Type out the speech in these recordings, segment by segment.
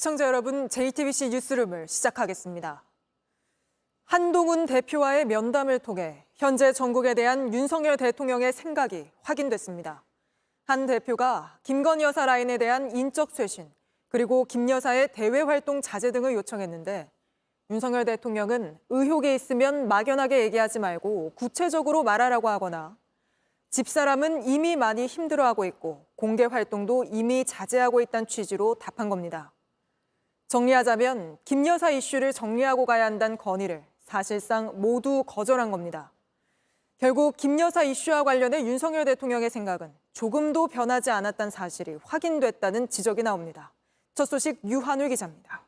시청자 여러분, JTBC 뉴스룸을 시작하겠습니다. 한동훈 대표와의 면담을 통해 현재 전국에 대한 윤석열 대통령의 생각이 확인됐습니다. 한 대표가 김건희 여사 라인에 대한 인적 쇄신, 그리고 김 여사의 대외 활동 자제 등을 요청했는데 윤석열 대통령은 의혹이 있으면 막연하게 얘기하지 말고 구체적으로 말하라고 하거나 집사람은 이미 많이 힘들어하고 있고 공개 활동도 이미 자제하고 있다는 취지로 답한 겁니다. 정리하자면 김 여사 이슈를 정리하고 가야 한다는 건의를 사실상 모두 거절한 겁니다. 결국 김 여사 이슈와 관련해 윤석열 대통령의 생각은 조금도 변하지 않았다는 사실이 확인됐다는 지적이 나옵니다. 첫 소식 유한울 기자입니다.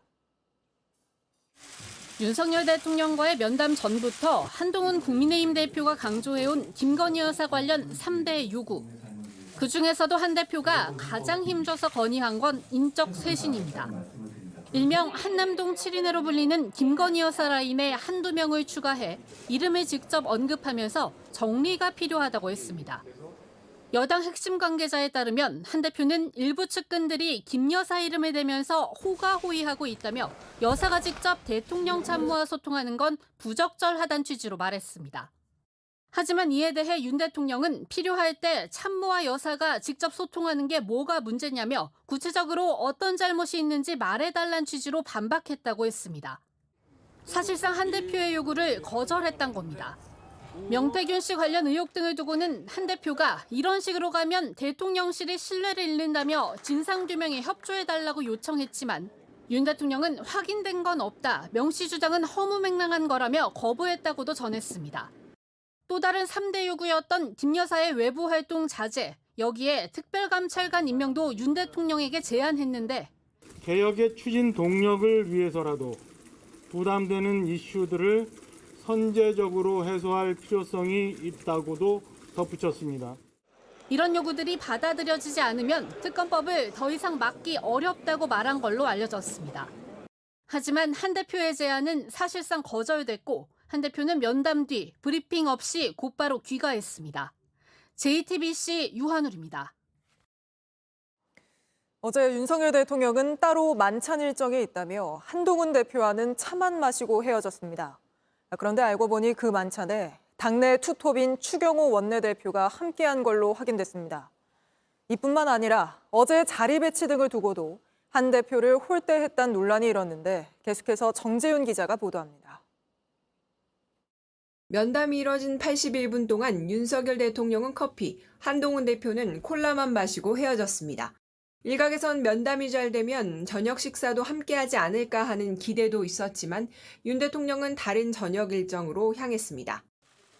윤석열 대통령과의 면담 전부터 한동훈 국민의힘 대표가 강조해온 김건희 여사 관련 3대 요구. 그중에서도 한 대표가 가장 힘줘서 건의한 건 인적 쇄신입니다. 일명 한남동 7인회로 불리는 김건희 여사 라인에 한두 명을 추가해 이름을 직접 언급하면서 정리가 필요하다고 했습니다. 여당 핵심 관계자에 따르면 한 대표는 일부 측근들이 김 여사 이름을 대면서 호가호위하고 있다며 여사가 직접 대통령 참모와 소통하는 건 부적절하다는 취지로 말했습니다. 하지만 이에 대해 윤 대통령은 필요할 때 참모와 여사가 직접 소통하는 게 뭐가 문제냐며 구체적으로 어떤 잘못이 있는지 말해달라는 취지로 반박했다고 했습니다. 사실상 한 대표의 요구를 거절했단 겁니다. 명태균 씨 관련 의혹 등을 두고는 한 대표가 이런 식으로 가면 대통령실이 신뢰를 잃는다며 진상규명에 협조해달라고 요청했지만 윤 대통령은 확인된 건 없다, 명시 주장은 허무맹랑한 거라며 거부했다고도 전했습니다. 또 다른 3대 요구였던 김 여사의 외부 활동 자제, 여기에 특별감찰관 임명도 윤 대통령에게 제안했는데 개혁의 추진 동력을 위해서라도 부담되는 이슈들을 선제적으로 해소할 필요성이 있다고도 덧붙였습니다. 이런 요구들이 받아들여지지 않으면 특검법을 더 이상 막기 어렵다고 말한 걸로 알려졌습니다. 하지만 한 대표의 제안은 사실상 거절됐고 한 대표는 면담 뒤 브리핑 없이 곧바로 귀가했습니다. JTBC 유한울입니다. 어제 윤석열 대통령은 따로 만찬 일정이 있다며 한동훈 대표와는 차만 마시고 헤어졌습니다. 그런데 알고 보니 그 만찬에 당내 투톱인 추경호 원내대표가 함께한 걸로 확인됐습니다. 이뿐만 아니라 어제 자리 배치 등을 두고도 한 대표를 홀대했다는 논란이 일었는데 계속해서 정재윤 기자가 보도합니다. 면담이 이뤄진 81분 동안 윤석열 대통령은 커피, 한동훈 대표는 콜라만 마시고 헤어졌습니다. 일각에선 면담이 잘 되면 저녁 식사도 함께하지 않을까 하는 기대도 있었지만 윤 대통령은 다른 저녁 일정으로 향했습니다.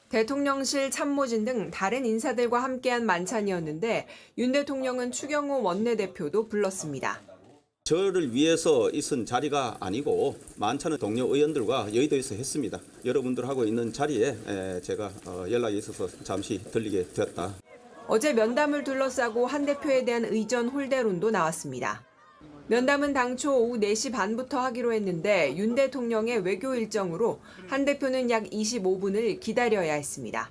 대통령실 참모진 등 다른 인사들과 함께한 만찬이었는데 윤 대통령은 추경호 원내대표도 불렀습니다. 저를 위해서 있은 자리가 아니고 만찬은 동료 의원들과 여의도에서 했습니다. 여러분들하고 있는 자리에 제가 연락이 있어서 잠시 들리게 되었다. 어제 면담을 둘러싸고 한 대표에 대한 의전 홀대론도 나왔습니다. 면담은 당초 오후 4시 반부터 하기로 했는데 윤 대통령의 외교 일정으로 한 대표는 약 25분을 기다려야 했습니다.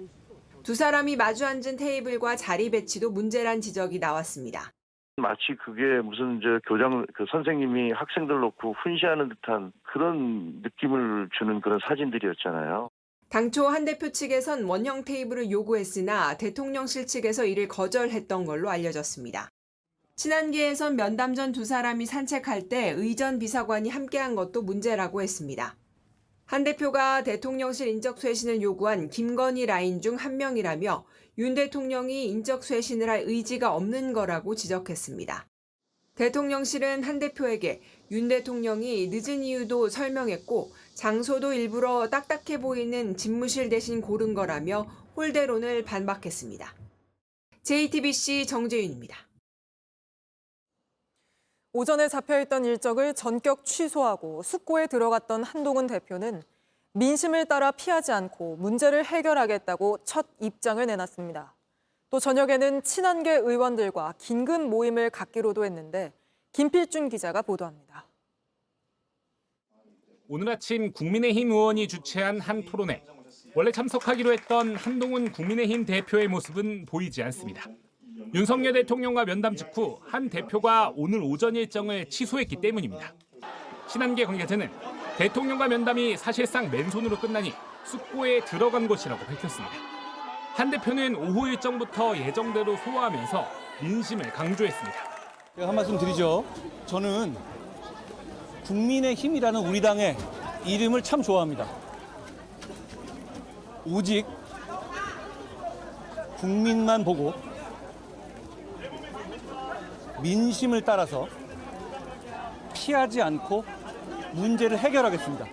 두 사람이 마주 앉은 테이블과 자리 배치도 문제란 지적이 나왔습니다. 마치 그게 무슨 교장 선생님이 학생들 놓고 훈시하는 듯한 그런 느낌을 주는 그런 사진들이었잖아요. 당초 한 대표 측에선 원형 테이블을 요구했으나 대통령실 측에서 이를 거절했던 걸로 알려졌습니다. 친한계에선 면담 전 두 사람이 산책할 때 의전 비서관이 함께한 것도 문제라고 했습니다. 한 대표가 대통령실 인적 쇄신을 요구한 김건희 라인 중 한 명이라며 윤 대통령이 인적 쇄신을 할 의지가 없는 거라고 지적했습니다. 대통령실은 한 대표에게 윤 대통령이 늦은 이유도 설명했고 장소도 일부러 딱딱해 보이는 집무실 대신 고른 거라며 홀대론을 반박했습니다. JTBC 정재윤입니다. 오전에 잡혀있던 일정을 전격 취소하고 숙고에 들어갔던 한동훈 대표는 민심을 따라 피하지 않고 문제를 해결하겠다고 첫 입장을 내놨습니다. 또 저녁에는 친한계 의원들과 긴급 모임을 갖기로도 했는데 김필준 기자가 보도합니다. 오늘 아침 국민의힘 의원이 주최한 한 토론회. 원래 참석하기로 했던 한동훈 국민의힘 대표의 모습은 보이지 않습니다. 윤석열 대통령과 면담 직후 한 대표가 오늘 오전 일정을 취소했기 때문입니다. 친한계 관계자는 대통령과 면담이 사실상 맨손으로 끝나니 숙고에 들어간 것이라고 밝혔습니다. 한 대표는 오후 일정부터 예정대로 소화하면서 민심을 강조했습니다. 제가 한 말씀 드리죠. 저는 국민의힘이라는 우리 당의 이름을 참 좋아합니다. 오직 국민만 보고 민심을 따라서 피하지 않고 문제를 해결하겠습니다.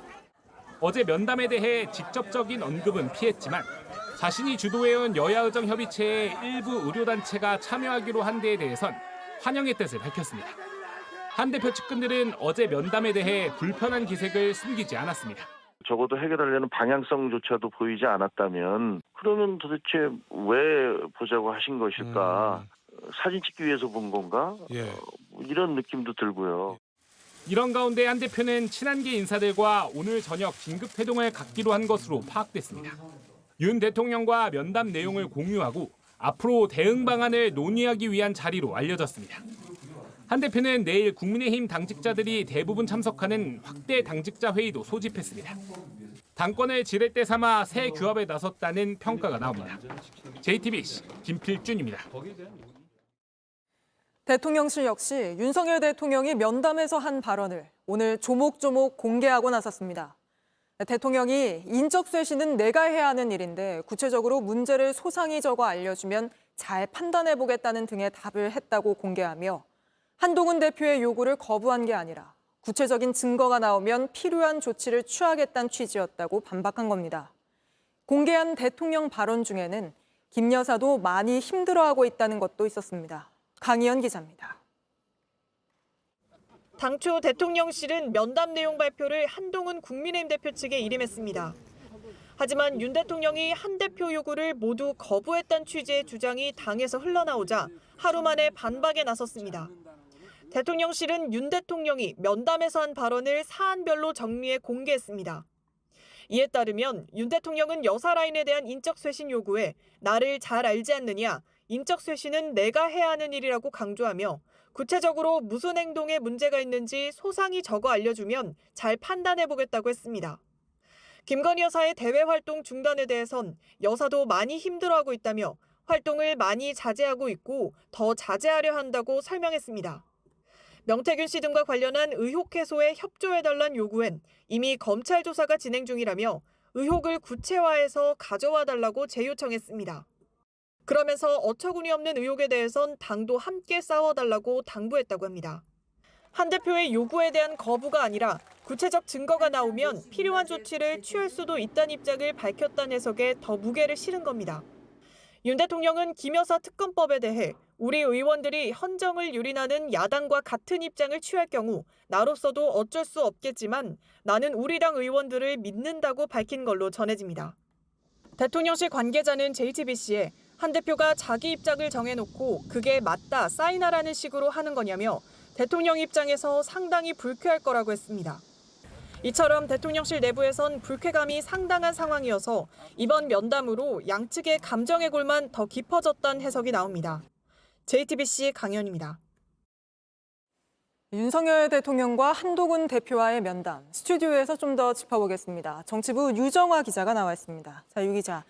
어제 면담에 대해 직접적인 언급은 피했지만 자신이 주도해온 여야의정협의체의 일부 의료단체가 참여하기로 한 데에 대해선 환영의 뜻을 밝혔습니다. 한 대표 측근들은 어제 면담에 대해 불편한 기색을 숨기지 않았습니다. 적어도 해결하려는 방향성조차도 보이지 않았다면 그러면 도대체 왜 보자고 하신 것일까? 사진 찍기 위해서 본 건가? 이런 느낌도 들고요. 이런 가운데 한 대표는 친한계 인사들과 오늘 저녁 긴급 회동을 갖기로 한 것으로 파악됐습니다. 윤 대통령과 면담 내용을 공유하고 앞으로 대응 방안을 논의하기 위한 자리로 알려졌습니다. 한 대표는 내일 국민의힘 당직자들이 대부분 참석하는 확대 당직자 회의도 소집했습니다. 당권을 지렛대 삼아 새 규합에 나섰다는 평가가 나옵니다. JTBC 김필준입니다. 대통령실 역시 윤석열 대통령이 면담에서 한 발언을 오늘 조목조목 공개하고 나섰습니다. 대통령이 인적 쇄신은 내가 해야 하는 일인데 구체적으로 문제를 소상히 적어 알려주면 잘 판단해보겠다는 등의 답을 했다고 공개하며 한동훈 대표의 요구를 거부한 게 아니라 구체적인 증거가 나오면 필요한 조치를 취하겠다는 취지였다고 반박한 겁니다. 공개한 대통령 발언 중에는 김 여사도 많이 힘들어하고 있다는 것도 있었습니다. 강희연 기자입니다. 당초 대통령실은 면담 내용 발표를 한동훈 국민의힘 대표 측에 일임했습니다. 하지만 윤 대통령이 한 대표 요구를 모두 거부했다는 취지의 주장이 당에서 흘러나오자 하루 만에 반박에 나섰습니다. 대통령실은 윤 대통령이 면담에서 한 발언을 사안별로 정리해 공개했습니다. 이에 따르면 윤 대통령은 여사 라인에 대한 인적 쇄신 요구에 나를 잘 알지 않느냐, 인적 쇄신은 내가 해야 하는 일이라고 강조하며 구체적으로 무슨 행동에 문제가 있는지 소상히 적어 알려주면 잘 판단해보겠다고 했습니다. 김건희 여사의 대외 활동 중단에 대해선 여사도 많이 힘들어하고 있다며 활동을 많이 자제하고 있고 더 자제하려 한다고 설명했습니다. 명태균 씨 등과 관련한 의혹 해소에 협조해달란 요구엔 이미 검찰 조사가 진행 중이라며 의혹을 구체화해서 가져와 달라고 재요청했습니다. 그러면서 어처구니 없는 의혹에 대해선 당도 함께 싸워달라고 당부했다고 합니다. 한 대표의 요구에 대한 거부가 아니라 구체적 증거가 나오면 필요한 조치를 취할 수도 있다는 입장을 밝혔다는 해석에 더 무게를 실은 겁니다. 윤 대통령은 김 여사 특검법에 대해 우리 의원들이 헌정을 유린하는 야당과 같은 입장을 취할 경우 나로서도 어쩔 수 없겠지만 나는 우리 당 의원들을 믿는다고 밝힌 걸로 전해집니다. 대통령실 관계자는 JTBC에 한 대표가 자기 입장을 정해놓고 그게 맞다, 사인하라는 식으로 하는 거냐며 대통령 입장에서 상당히 불쾌할 거라고 했습니다. 이처럼 대통령실 내부에선 불쾌감이 상당한 상황이어서 이번 면담으로 양측의 감정의 골만 더 깊어졌다는 해석이 나옵니다. JTBC 강연입니다. 윤석열 대통령과 한동훈 대표와의 면담, 스튜디오에서 좀 더 짚어보겠습니다. 정치부 유정화 기자가 나와 있습니다. 자, 유 기자.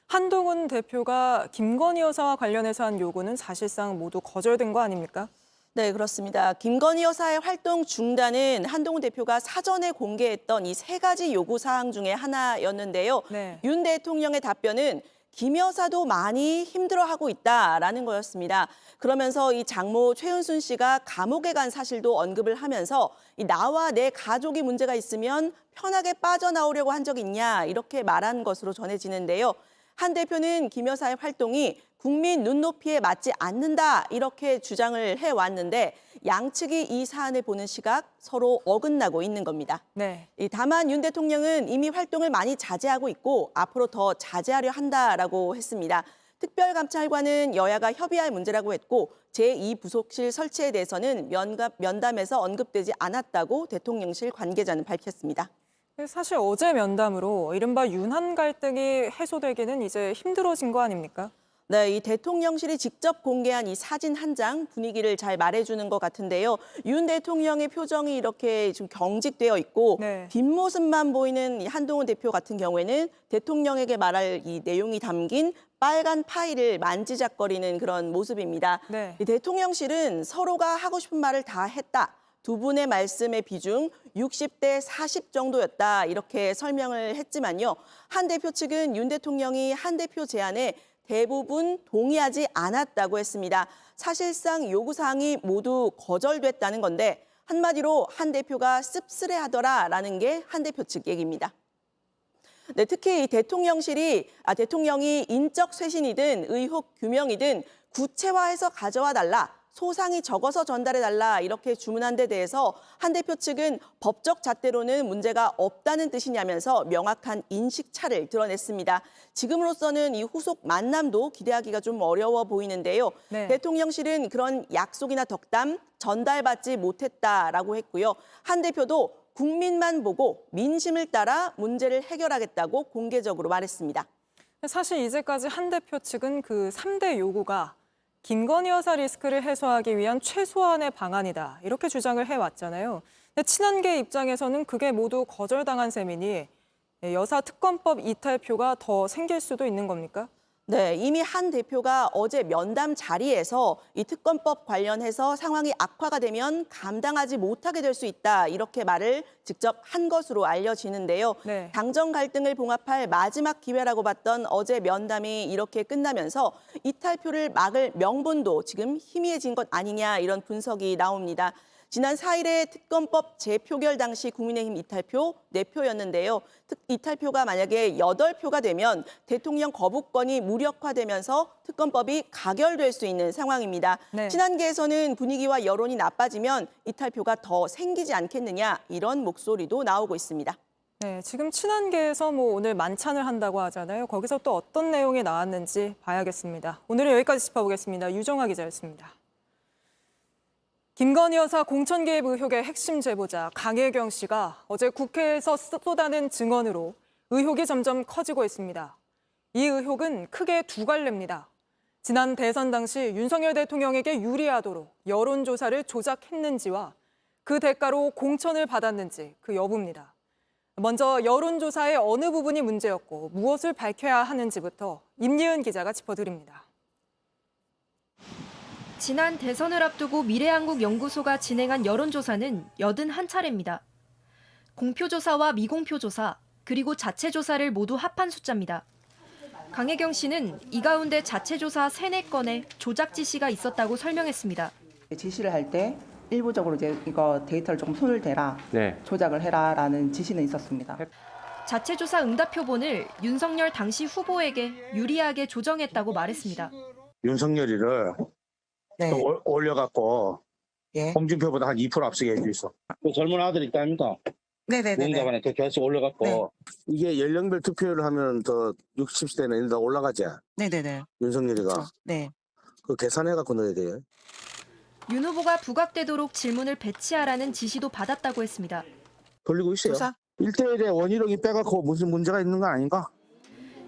한동훈 대표가 김건희 여사와 관련해서 한 요구는 사실상 모두 거절된 거 아닙니까? 네, 그렇습니다. 김건희 여사의 활동 중단은 한동훈 대표가 사전에 공개했던 이 세 가지 요구 사항 중에 하나였는데요. 네. 윤 대통령의 답변은 김 여사도 많이 힘들어하고 있다라는 거였습니다. 그러면서 이 장모 최은순 씨가 감옥에 간 사실도 언급을 하면서 나와 내 가족이 문제가 있으면 편하게 빠져나오려고 한 적 있냐 이렇게 말한 것으로 전해지는데요. 한 대표는 김 여사의 활동이 국민 눈높이에 맞지 않는다 이렇게 주장을 해왔는데 양측이 이 사안을 보는 시각 서로 어긋나고 있는 겁니다. 네. 다만 윤 대통령은 이미 활동을 많이 자제하고 있고 앞으로 더 자제하려 한다라고 했습니다. 특별감찰관은 여야가 협의할 문제라고 했고 제2부속실 설치에 대해서는 면담에서 언급되지 않았다고 대통령실 관계자는 밝혔습니다. 사실 어제 면담으로 이른바 윤한 갈등이 해소되기는 이제 힘들어진 거 아닙니까? 네, 이 대통령실이 직접 공개한 이 사진 한 장 분위기를 잘 말해주는 것 같은데요. 윤 대통령의 표정이 이렇게 좀 경직되어 있고 네. 뒷모습만 보이는 이 한동훈 대표 같은 경우에는 대통령에게 말할 이 내용이 담긴 빨간 파일을 만지작거리는 그런 모습입니다. 네. 이 대통령실은 서로가 하고 싶은 말을 다 했다. 두 분의 말씀의 비중 60대 40 정도였다. 이렇게 설명을 했지만요. 한 대표 측은 윤 대통령이 한 대표 제안에 대부분 동의하지 않았다고 했습니다. 사실상 요구사항이 모두 거절됐다는 건데 한마디로 한 대표가 씁쓸해하더라라는 게 한 대표 측 얘기입니다. 네, 특히 대통령이 인적 쇄신이든 의혹 규명이든 구체화해서 가져와 달라. 소상히 적어서 전달해달라 이렇게 주문한 데 대해서 한 대표 측은 법적 잣대로는 문제가 없다는 뜻이냐면서 명확한 인식차를 드러냈습니다. 지금으로서는 이 후속 만남도 기대하기가 좀 어려워 보이는데요. 네. 대통령실은 그런 약속이나 덕담 전달받지 못했다라고 했고요. 한 대표도 국민만 보고 민심을 따라 문제를 해결하겠다고 공개적으로 말했습니다. 사실 이제까지 한 대표 측은 그 3대 요구가 김건희 여사 리스크를 해소하기 위한 최소한의 방안이다. 이렇게 주장을 해왔잖아요. 근데 친한계 입장에서는 그게 모두 거절당한 셈이니 여사 특검법 이탈표가 더 생길 수도 있는 겁니까? 네, 이미 한 대표가 어제 면담 자리에서 이 특검법 관련해서 상황이 악화가 되면 감당하지 못하게 될 수 있다. 이렇게 말을 직접 한 것으로 알려지는데요. 네. 당정 갈등을 봉합할 마지막 기회라고 봤던 어제 면담이 이렇게 끝나면서 이탈표를 막을 명분도 지금 희미해진 것 아니냐 이런 분석이 나옵니다. 지난 4일에 특검법 재표결 당시 국민의힘 이탈표 4표였는데요. 이탈표가 만약에 8표가 되면 대통령 거부권이 무력화되면서 특검법이 가결될 수 있는 상황입니다. 네. 친한계에서는 분위기와 여론이 나빠지면 이탈표가 더 생기지 않겠느냐 이런 목소리도 나오고 있습니다. 네, 지금 친한계에서 오늘 만찬을 한다고 하잖아요. 거기서 또 어떤 내용이 나왔는지 봐야겠습니다. 오늘은 여기까지 짚어보겠습니다. 유정아 기자였습니다. 김건희 여사 공천 개입 의혹의 핵심 제보자 강혜경 씨가 어제 국회에서 쏟아낸 증언으로 의혹이 점점 커지고 있습니다. 이 의혹은 크게 두 갈래입니다. 지난 대선 당시 윤석열 대통령에게 유리하도록 여론조사를 조작했는지와 그 대가로 공천을 받았는지 그 여부입니다. 먼저 여론조사의 어느 부분이 문제였고 무엇을 밝혀야 하는지부터 임예은 기자가 짚어드립니다. 지난 대선을 앞두고 미래한국연구소가 진행한 여론조사는 81차례입니다. 공표조사와 미공표조사, 그리고 자체조사를 모두 합한 숫자입니다. 강혜경 씨는 이 가운데 자체조사 3-4건에 조작 지시가 있었다고 설명했습니다. 지시를 할 때 일부적으로 이제 이거 데이터를 조금 손을 대라, 조작을 해라라는 지시는 있었습니다. 자체조사 응답 표본을 윤석열 당시 후보에게 유리하게 조정했다고 말했습니다. 윤석열이를 또 올려갖고 홍준표보다 한 2% 앞서게 해주있어. 그 젊은 아들 있다 아닙니까? 누군가간에 더 계속 올려갖고 이게 연령별 투표를 하면 더 60세는 더 올라가지. 윤석열이가. 그 계산해갖고 넣어야 돼요. 윤 후보가 부각되도록 질문을 배치하라는 지시도 받았다고 했습니다. 돌리고 있어요. 1대1에 원희룡이 빼갖고 무슨 문제가 있는 거 아닌가?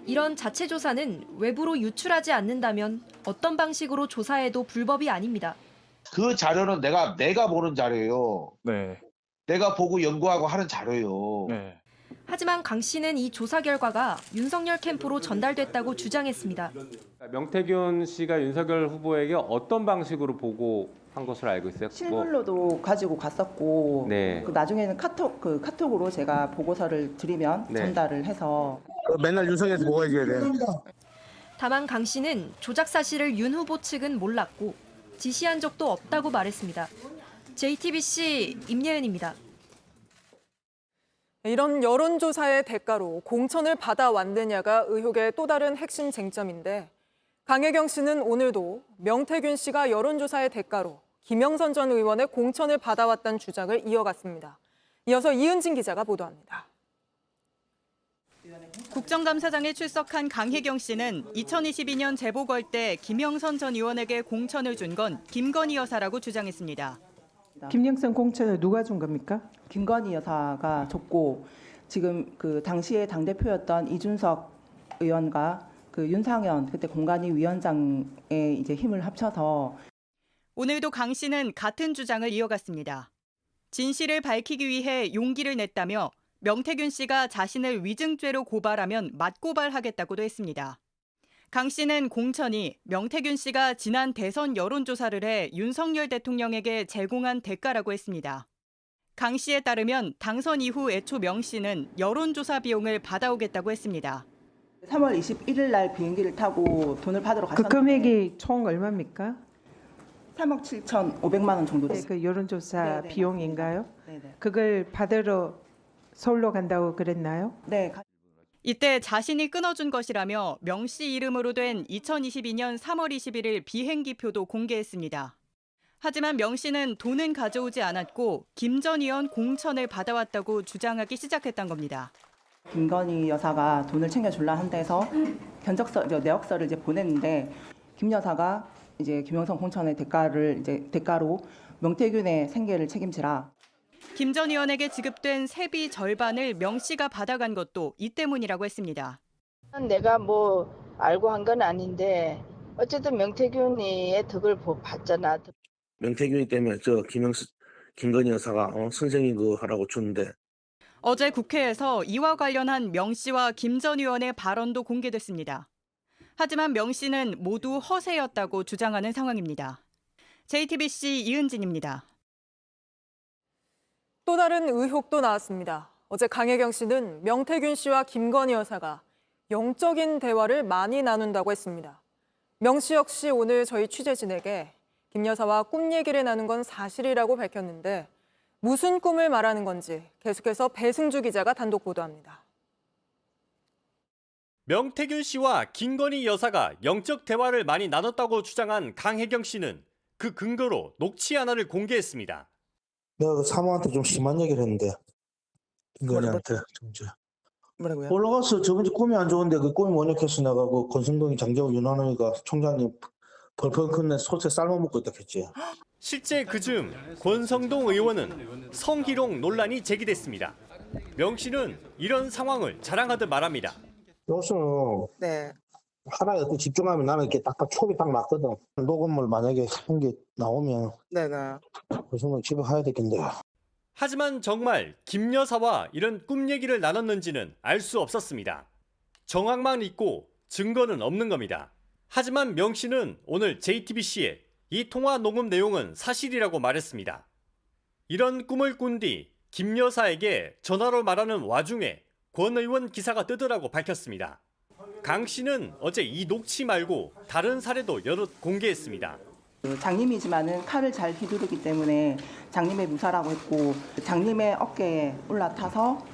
이런 자체 조사는 외부로 유출하지 않는다면 어떤 방식으로 조사해도 불법이 아닙니다. 그 자료는 내가 보는 자료예요. 내가 보고 연구하고 하는 자료예요. 하지만 강 씨는 이 조사 결과가 윤석열 캠프로 전달됐다고 주장했습니다. 명태균 씨가 윤석열 후보에게 어떤 방식으로 보고한 것으로 알고 있어요? 실물로도 가지고 갔었고 그 나중에는 카톡으로 제가 보고서를 드리면 전달을 해서 맨날 윤석열에서 보고해줘야 돼. 다만 강 씨는 조작 사실을 윤 후보 측은 몰랐고 지시한 적도 없다고 말했습니다. JTBC 임예은입니다. 이런 여론조사의 대가로 공천을 받아왔느냐가 의혹의 또 다른 핵심 쟁점인데 강혜경 씨는 오늘도 명태균 씨가 여론조사의 대가로 김영선 전 의원의 공천을 받아왔다는 주장을 이어갔습니다. 이어서 이은진 기자가 보도합니다. 국정감사장에 출석한 강혜경 씨는 2022년 재보궐 때 김영선 전 의원에게 공천을 준 건 김건희 여사라고 주장했습니다. 김영선 공천을 누가 준 겁니까? 김건희 여사가 줬고 지금 그 당시에 당대표였던 이준석 의원과 그 윤상현 그때 공관위 위원장의 이제 힘을 합쳐서 오늘도 강 씨는 같은 주장을 이어갔습니다. 진실을 밝히기 위해 용기를 냈다며 명태균 씨가 자신을 위증죄로 고발하면 맞고발하겠다고도 했습니다. 강 씨는 공천이 명태균 씨가 지난 대선 여론조사를 해 윤석열 대통령에게 제공한 대가라고 했습니다. 강 씨에 따르면 당선 이후 애초 명 씨는 여론조사 비용을 받아오겠다고 했습니다. 3월 21일 날 비행기를 타고 돈을 받으러 그 갔었는데 금액이 총 얼마입니까? 3억 7,500만 원 정도 됐어요. 그 여론조사 네네, 비용인가요? 네네. 그걸 받으러 서울로 간다고 그랬나요? 네. 이때 자신이 끊어준 것이라며 명 씨 이름으로 된 2022년 3월 21일 비행기표도 공개했습니다. 하지만 명 씨는 돈은 가져오지 않았고 김 전 의원 공천을 받아왔다고 주장하기 시작했던 겁니다. 김건희 여사가 돈을 챙겨줄라 한 데서 내역서를 이제 보냈는데 김 여사가 이제 김영선 공천의 대가로 명태균의 생계를 책임지라. 김 전 의원에게 지급된 세비 절반을 명 씨가 받아간 것도 이 때문이라고 했습니다. 내가 뭐 알고 한 건 아닌데 어쨌든 명태균이의 덕을 봤잖아. 명태균이 때문에 김건희 여사가 선생님 그거 하라고 줬는데 어제 국회에서 이와 관련한 명 씨와 김 전 의원의 발언도 공개됐습니다. 하지만 명 씨는 모두 허세였다고 주장하는 상황입니다. JTBC 이은진입니다. 또 다른 의혹도 나왔습니다. 어제 강혜경 씨는 명태균 씨와 김건희 여사가 영적인 대화를 많이 나눈다고 했습니다. 명 씨 역시 오늘 저희 취재진에게 김 여사와 꿈 얘기를 나눈 건 사실이라고 밝혔는데 무슨 꿈을 말하는 건지 계속해서 배승주 기자가 단독 보도합니다. 명태균 씨와 김건희 여사가 영적 대화를 많이 나눴다고 주장한 강혜경 씨는 그 근거로 녹취 하나를 공개했습니다. 내가 그 사모한테 좀 심한 얘기를 했는데 김건희한테 뭐라고요? 올라가서 저번에 꿈이 안 좋은데 그 꿈이 뭐냐 해서 내가 그 권성동이 장재원 윤한호이가 총장님 벌벌 큰내 소세 삶아먹고 있다 했지. 실제 그중 권성동 의원은 성희롱 논란이 제기됐습니다. 명 씨는 이런 상황을 자랑하듯 말합니다. 요새는 하나에 어떤 집중하면 나는 이렇게 딱딱 촉이 딱 맞거든. 녹음을 만약에 한 게 나오면 그 순간 집에 가야 되겠는데. 하지만 정말 김 여사와 이런 꿈 얘기를 나눴는지는 알 수 없었습니다. 정황만 있고 증거는 없는 겁니다. 하지만 명 씨는 오늘 JTBC에 이 통화 녹음 내용은 사실이라고 말했습니다. 이런 꿈을 꾼 뒤 김 여사에게 전화로 말하는 와중에 권 의원 기사가 뜨더라고 밝혔습니다. 강 씨는 어제 이 녹취 말고 다른 사례도 여럿 공개했습니다. 장님이지만은 칼을 잘 휘두르기 때문에 장님의 무사라고 했고 장님의 어깨에 올라타서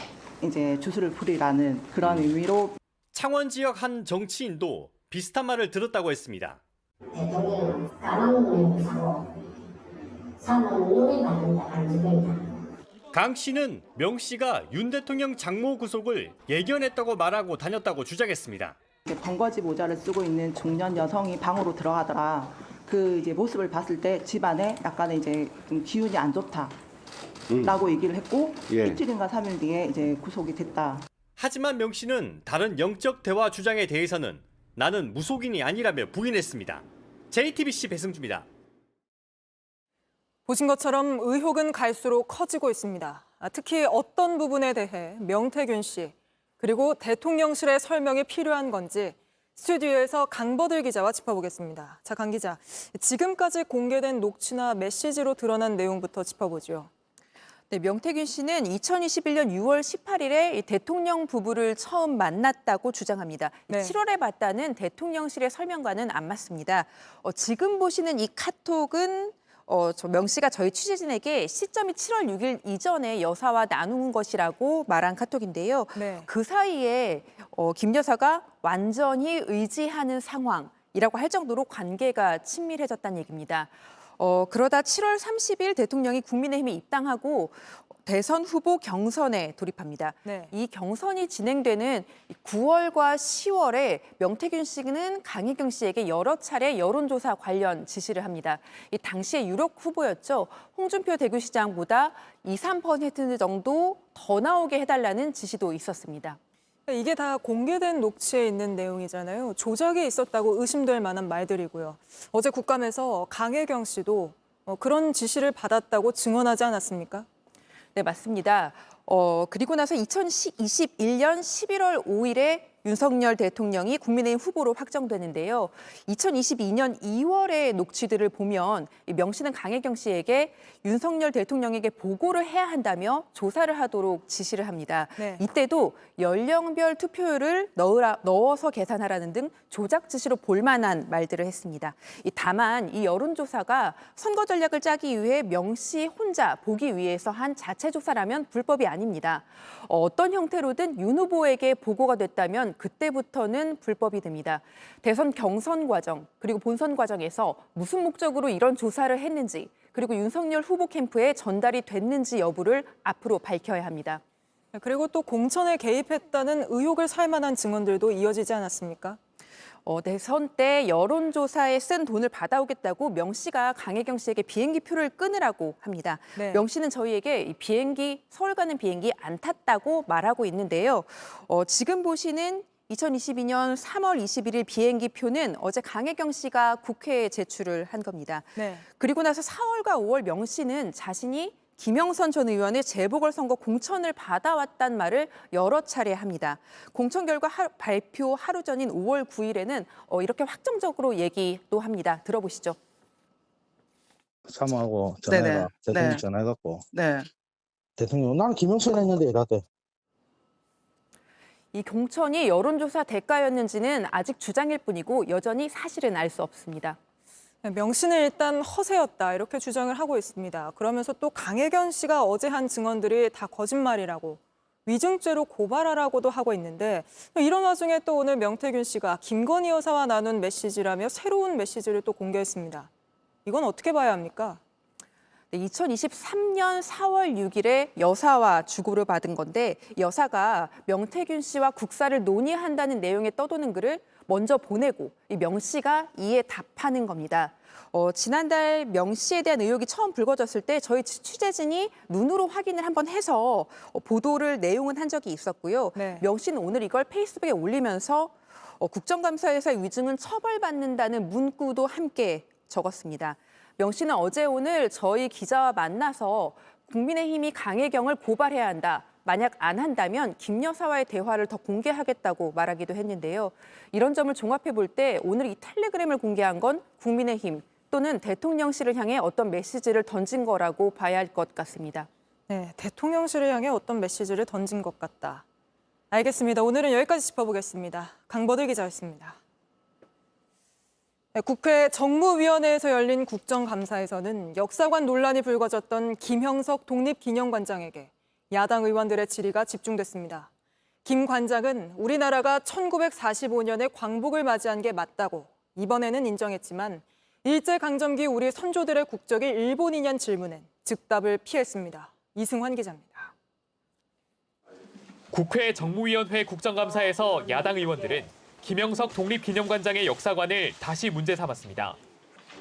이제 주술을 부리라는 그런 의미로 창원 지역 한 정치인도 비슷한 말을 들었다고 했습니다. 대통령 까막눈을 사고 사고는 눈을 받는다 안주된다. 강 씨는 명 씨가 윤 대통령 장모 구속을 예견했다고 말하고 다녔다고 주장했습니다. 번거지 모자를 쓰고 있는 중년 여성이 방으로 들어가더라. 그 이제 모습을 봤을 때 집안에 약간의 이제 좀 기운이 안 좋다라고 얘기를 했고 이틀인가 3일 뒤에 이제 구속이 됐다. 하지만 명 씨는 다른 영적 대화 주장에 대해서는 나는 무속인이 아니라며 부인했습니다. JTBC 배승주입니다. 보신 것처럼 의혹은 갈수록 커지고 있습니다. 특히 어떤 부분에 대해 명태균 씨 그리고 대통령실의 설명이 필요한 건지 스튜디오에서 강버들 기자와 짚어보겠습니다. 자, 강 기자, 지금까지 공개된 녹취나 메시지로 드러난 내용부터 짚어보죠. 네, 명태균 씨는 2021년 6월 18일에 대통령 부부를 처음 만났다고 주장합니다. 7월에 봤다는 대통령실의 설명과는 안 맞습니다. 지금 보시는 이 카톡은 명 씨가 저희 취재진에게 시점이 7월 6일 이전에 여사와 나눈 것이라고 말한 카톡인데요. 그 사이에 김 여사가 완전히 의지하는 상황이라고 할 정도로 관계가 친밀해졌다는 얘기입니다. 그러다 7월 30일 대통령이 국민의힘에 입당하고 대선 후보 경선에 돌입합니다. 이 경선이 진행되는 9월과 10월에 명태균 씨는 강혜경 씨에게 여러 차례 여론조사 관련 지시를 합니다. 이 당시에 유력 후보였죠. 홍준표 대구시장보다 2, 3% 정도 더 나오게 해달라는 지시도 있었습니다. 이게 다 공개된 녹취에 있는 내용이잖아요. 조작이 있었다고 의심될 만한 말들이고요. 어제 국감에서 강혜경 씨도 그런 지시를 받았다고 증언하지 않았습니까? 네, 맞습니다. 그리고 나서 2021년 11월 5일에 윤석열 대통령이 국민의힘 후보로 확정되는데요. 2022년 2월의 녹취들을 보면 명 씨는 강혜경 씨에게 윤석열 대통령에게 보고를 해야 한다며 조사를 하도록 지시를 합니다. 네. 이때도 연령별 투표율을 넣어서 계산하라는 등 조작 지시로 볼만한 말들을 했습니다. 다만 이 여론조사가 선거 전략을 짜기 위해 명 씨 혼자 보기 위해서 한 자체 조사라면 불법이 아닙니다. 어떤 형태로든 윤 후보에게 보고가 됐다면 그때부터는 불법이 됩니다. 대선 경선 과정 그리고 본선 과정에서 무슨 목적으로 이런 조사를 했는지 그리고 윤석열 후보 캠프에 전달이 됐는지 여부를 앞으로 밝혀야 합니다. 그리고 또 공천에 개입했다는 의혹을 살 만한 증언들도 이어지지 않았습니까? 대선 때 여론조사에 쓴 돈을 받아오겠다고 명 씨가 강혜경 씨에게 비행기표를 끊으라고 합니다. 네. 명 씨는 저희에게 이 비행기, 서울 가는 비행기 안 탔다고 말하고 있는데요. 지금 보시는 2022년 3월 21일 비행기표는 어제 강혜경 씨가 국회에 제출을 한 겁니다. 네. 그리고 나서 4월과 5월 명 씨는 자신이 김영선 전 의원의 재보궐선거 공천을 받아왔단 말을 여러 차례 합니다. 공천 결과 발표 하루 전인 5월 9일에는 이렇게 확정적으로 얘기도 합니다. 들어보시죠. 사모하고 전화해라. 대통령 전화해갖고. 대통령 나는 김영선 했는데 이라대. 이 공천이 여론조사 대가였는지는 아직 주장일 뿐이고 여전히 사실은 알 수 없습니다. 명 씨는 일단 허세였다 이렇게 주장을 하고 있습니다. 그러면서 또 강혜경 씨가 어제 한 증언들이 다 거짓말이라고 위증죄로 고발하라고도 하고 있는데 이런 와중에 또 오늘 명태균 씨가 김건희 여사와 나눈 메시지라며 새로운 메시지를 또 공개했습니다. 이건 어떻게 봐야 합니까? 2023년 4월 6일에 여사와 주고를 받은 건데 여사가 명태균 씨와 국사를 논의한다는 내용에 떠도는 글을 먼저 보내고 이 명 씨가 이에 답하는 겁니다. 지난달 명 씨에 대한 의혹이 처음 불거졌을 때 저희 취재진이 눈으로 확인을 한번 해서 보도를 내용은 한 적이 있었고요. 네. 명 씨는 오늘 이걸 페이스북에 올리면서 국정감사에서의 위증은 처벌받는다는 문구도 함께 적었습니다. 명 씨는 어제 오늘 저희 기자와 만나서 국민의힘이 강혜경을 고발해야 한다. 만약 안 한다면 김 여사와의 대화를 더 공개하겠다고 말하기도 했는데요. 이런 점을 종합해 볼 때 오늘 이 텔레그램을 공개한 건 국민의힘 또는 대통령실을 향해 어떤 메시지를 던진 거라고 봐야 할 것 같습니다. 네, 대통령실을 향해 어떤 메시지를 던진 것 같다. 알겠습니다. 오늘은 여기까지 짚어보겠습니다. 강버들 기자였습니다. 네, 국회 정무위원회에서 열린 국정감사에서는 역사관 논란이 불거졌던 김형석 독립기념관장에게 야당 의원들의 질의가 집중됐습니다. 김 관장은 우리나라가 1945년에 광복을 맞이한 게 맞다고 이번에는 인정했지만 일제강점기 우리 선조들의 국적이 일본이냐는 질문엔 즉답을 피했습니다. 이승환 기자입니다. 국회 정무위원회 국정감사에서 야당 의원들은 김형석 독립기념관장의 역사관을 다시 문제 삼았습니다.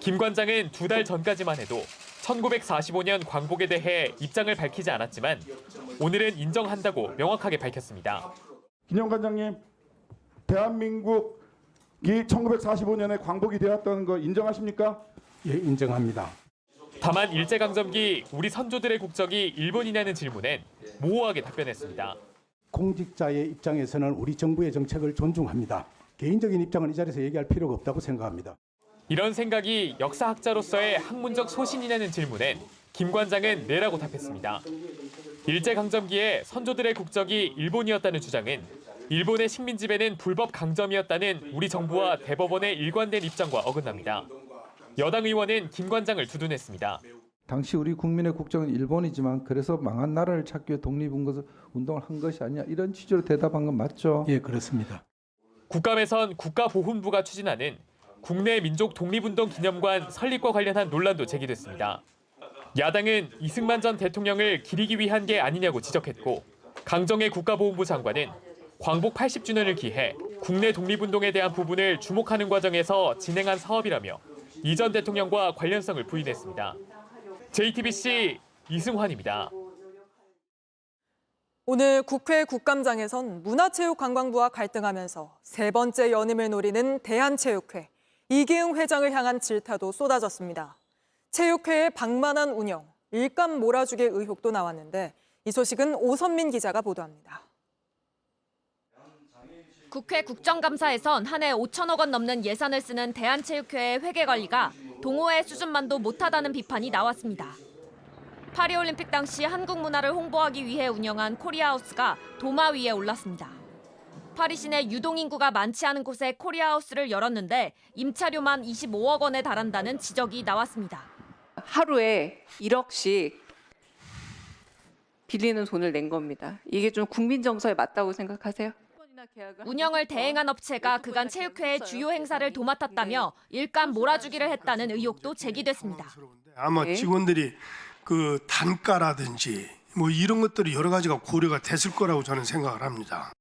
김 관장은 2달 전까지만 해도 1945년 광복에 대해 입장을 밝히지 않았지만 오늘은 인정한다고 명확하게 밝혔습니다. 기념관장님, 대한민국이 1945년에 광복이 되었다는 거 인정하십니까? 예, 인정합니다. 다만 일제강점기 우리 선조들의 국적이 일본이냐는 질문엔 모호하게 답변했습니다. 공직자의 입장에서는 우리 정부의 정책을 존중합니다. 개인적인 입장은 이 자리에서 얘기할 필요가 없다고 생각합니다. 이런 생각이 역사학자로서의 학문적 소신이냐는 질문엔 김 관장은 네라고 답했습니다. 일제강점기에 선조들의 국적이 일본이었다는 주장은 일본의 식민지배는 불법 강점이었다는 우리 정부와 대법원의 일관된 입장과 어긋납니다. 여당 의원은 김 관장을 두둔했습니다. 당시 우리 국민의 국적은 일본이지만 그래서 망한 나라를 찾기 위해 독립운동을 한 것이 아니냐 이런 취지로 대답한 건 맞죠? 예, 그렇습니다. 국감에선 국가보훈부가 추진하는 국내 민족 독립운동 기념관 설립과 관련한 논란도 제기됐습니다. 야당은 이승만 전 대통령을 기리기 위한 게 아니냐고 지적했고 강정의 국가보훈부 장관은 광복 80주년을 기해 국내 독립운동에 대한 부분을 주목하는 과정에서 진행한 사업이라며 이 전 대통령과 관련성을 부인했습니다. JTBC 이승환입니다. 오늘 국회 국감장에선 문화체육관광부와 갈등하면서 세 번째 연임을 노리는 대한체육회, 이기흥 회장을 향한 질타도 쏟아졌습니다. 체육회의 방만한 운영, 일감 몰아주기 의혹도 나왔는데 이 소식은 오선민 기자가 보도합니다. 국회 국정감사에선 한 해 5천억 원 넘는 예산을 쓰는 대한체육회의 회계 관리가 동호회 수준만도 못하다는 비판이 나왔습니다. 파리올림픽 당시 한국 문화를 홍보하기 위해 운영한 코리아하우스가 도마 위에 올랐습니다. 파리 시내 유동인구가 많지 않은 곳에 코리아하우스를 열었는데 임차료만 25억 원에 달한다는 지적이 나왔습니다. 하루에 1억씩 빌리는 돈을 낸 겁니다. 이게 좀 국민 정서에 맞다고 생각하세요? 운영을 대행한 업체가 그간 체육회의 주요 행사를 도맡았다며 일감 몰아주기를 했다는 의혹도 제기됐습니다. 아마 직원들이 그 단가라든지 뭐 이런 것들이 여러 가지가 고려가 됐을 거라고 저는 생각을 합니다.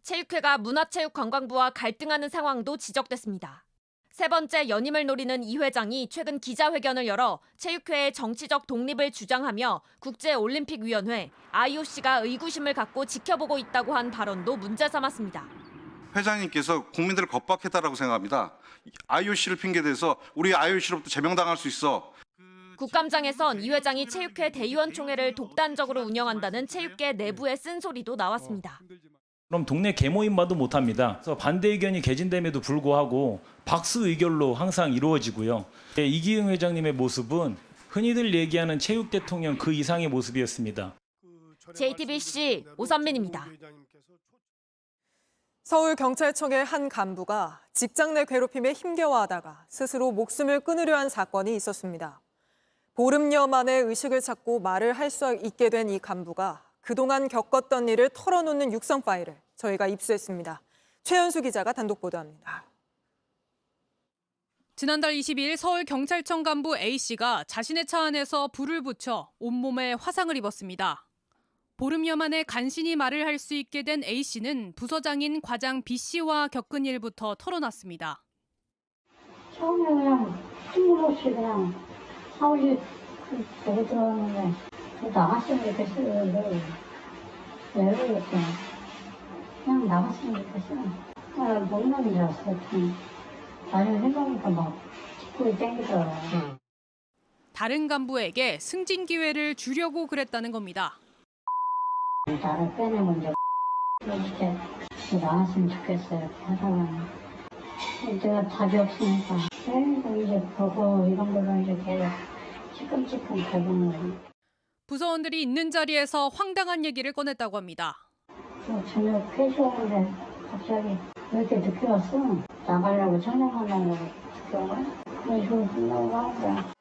체육회가 문화체육관광부와 갈등하는 상황도 지적됐습니다. 세 번째 연임을 노리는 이 회장이 최근 기자회견을 열어 체육회의 정치적 독립을 주장하며 국제올림픽위원회, IOC가 의구심을 갖고 지켜보고 있다고 한 발언도 문제 삼았습니다. 회장님께서 국민들을 겁박했다라고 생각합니다. IOC를 핑계대서 우리 IOC로부터 제명당할 수 있어. 국감장에선 이 회장이 체육회 대의원 총회를 독단적으로 운영한다는 체육계 내부의 쓴소리도 나왔습니다. 그럼 동네 개모임만도 못합니다. 그래서 반대 의견이 개진됨에도 불구하고 박수 의결로 항상 이루어지고요. 이기흥 회장님의 모습은 흔히들 얘기하는 체육 대통령 그 이상의 모습이었습니다. JTBC 오선민입니다. 서울경찰청의 한 간부가 직장 내 괴롭힘에 힘겨워하다가 스스로 목숨을 끊으려 한 사건이 있었습니다. 보름여 만에 의식을 찾고 말을 할 수 있게 된 이 간부가 그동안 겪었던 일을 털어놓는 육성 파일을 저희가 입수했습니다. 최연수 기자가 단독 보도합니다. 지난달 22일 서울경찰청 간부 A씨가 자신의 차 안에서 불을 붙여 온몸에 화상을 입었습니다. 보름여 만에 간신히 말을 할 수 있게 된 A씨는 부서장인 과장 B씨와 겪은 일부터 털어놨습니다. 처음에 그냥 힘없이 그냥 사무실 보고 들어왔는데 나갔으면 좋겠어요. 왜 그러겠어요. 그냥 나갔으면 좋겠어요. 먹는 줄 알았어요. 나중에 생각하니까 막 뒷골이 땡기더라고요. 다른 간부에게 승진 기회를 주려고 그랬다는 겁니다. 나를 빼내면 이제 나갔으면 좋겠어요. 이렇게 하다가 내가 답이 없으니까 이제 보고 이런 걸로 이제 계속 찌끔찌끔 가보는 거예요. 부서원들이 있는 자리에서 황당한 얘기를 꺼냈다고 합니다. 저녁 회식하는데 갑자기 왜 이렇게 늦게 왔어? 나가려고 청량하려고 늦게 온 거야? 그래서 끝나고 하는 거야.